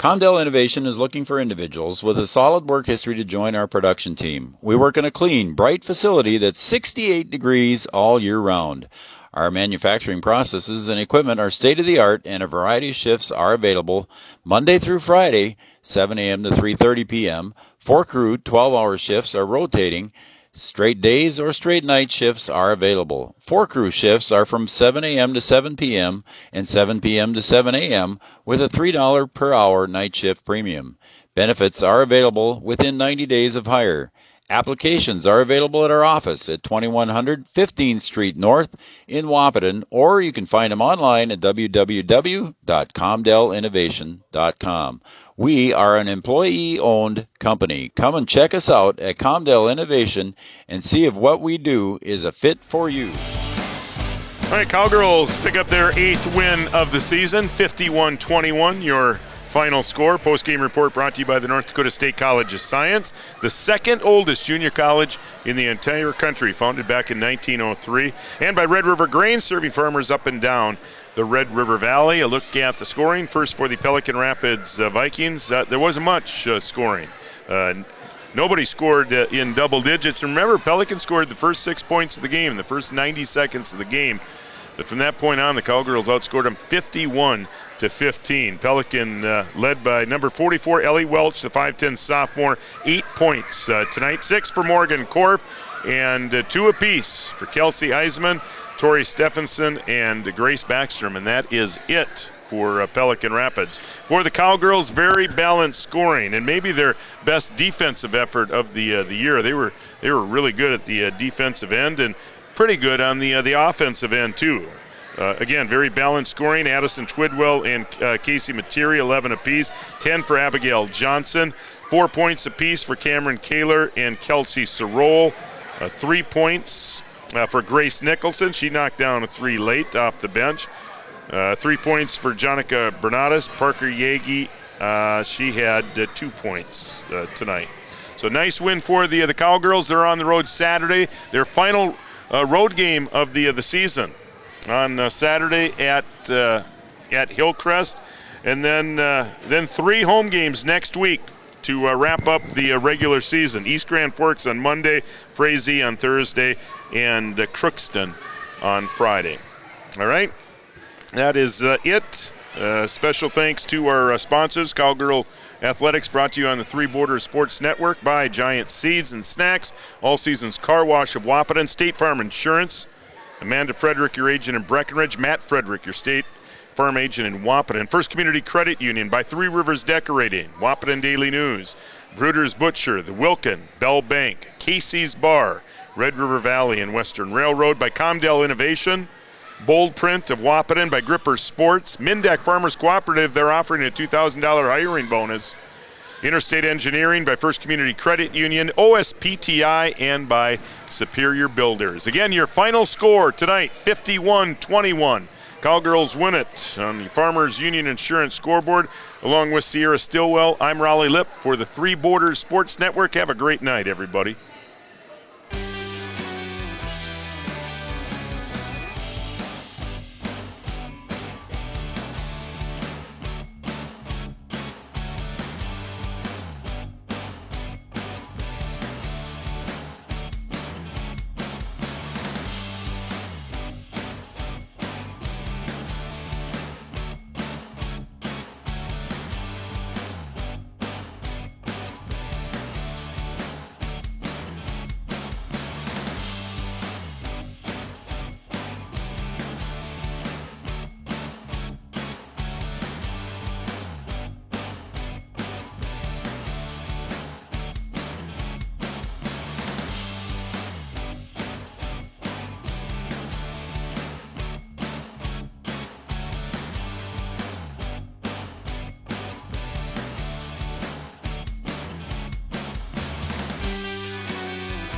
Comdell Innovation is looking for individuals with a solid work history to join our production team. We work in a clean, bright facility that's 68 degrees all year round. Our manufacturing processes and equipment are state-of-the-art, and a variety of shifts are available Monday through Friday, 7 a.m. to 3:30 p.m. 4 crew 12-hour shifts are rotating. Straight days or straight night shifts are available. 4 crew shifts are from 7 a.m. to 7 p.m. and 7 p.m. to 7 a.m. with a $3 per hour night shift premium. Benefits are available within 90 days of hire. Applications are available at our office at 2100 15th Street North in Wahpeton, or you can find them online at www.comdellinnovation.com. We are an employee-owned company. Come and check us out at Comdell Innovation and see if what we do is a fit for you. All right, Cowgirls pick up their 8th win of the season, 51-21. Your final score. Post-game report brought to you by the North Dakota State College of Science, the second oldest junior college in the entire country, founded back in 1903, and by Red River Grain, serving farmers up and down the Red River Valley. A look at the scoring. First for the Pelican Rapids Vikings. There wasn't much scoring. Nobody scored in double digits. Remember, Pelican scored the first 6 points of the game, the first 90 seconds of the game. But from that point on, the Cowgirls outscored them 51-15. Pelican led by number 44, Ellie Welch, the 5'10 sophomore, 8 points tonight. 6 for Morgan Korf, and 2 apiece for Kelsey Eisman, Tori Stephenson, and Grace Backstrom. And that is it for Pelican Rapids. For the Cowgirls, very balanced scoring, and maybe their best defensive effort of the year. They were really good at the defensive end, and pretty good on the offensive end too. Again, very balanced scoring. Addison Twidwell and Casey Materi, 11 apiece. 10 for Abigail Johnson. 4 points apiece for Cameron Kaler and Kelsey Sorol. 3 points for Grace Nicholson. She knocked down a 3 late off the bench. 3 points for Jonica Bernadas. Parker Yagi, she had 2 points tonight. So nice win for the Cowgirls. They're on the road Saturday. Their final road game of the season on Saturday at Hillcrest, and then 3 home games next week to wrap up the regular season. East Grand Forks on Monday, Frazee on Thursday, and Crookston on Friday. All right, that is it. Special thanks to our sponsors, Cowgirl Athletics, brought to you on the Three Borders Sports Network by Giant Seeds and Snacks, All Seasons Car Wash of Wahpeton, State Farm Insurance, Amanda Frederick, your agent in Breckenridge, Matt Frederick, your State Farm agent in Wahpeton, First Community Credit Union, by Three Rivers Decorating, Wahpeton Daily News, Bruder's Butcher, The Wilkin, Bell Bank, Casey's Bar, Red River Valley and Western Railroad, by Comdell Innovation, Bold Print of Wahpeton, by Gripper Sports, Mindak Farmers Cooperative, they're offering a $2,000 hiring bonus, Interstate Engineering, by First Community Credit Union, OSPTI, and by Superior Builders. Again, your final score tonight, 51-21. Cowgirls win it on the Farmers Union Insurance scoreboard. Along with Sierra Stillwell, I'm Raleigh Lipp for the Three Borders Sports Network. Have a great night, everybody.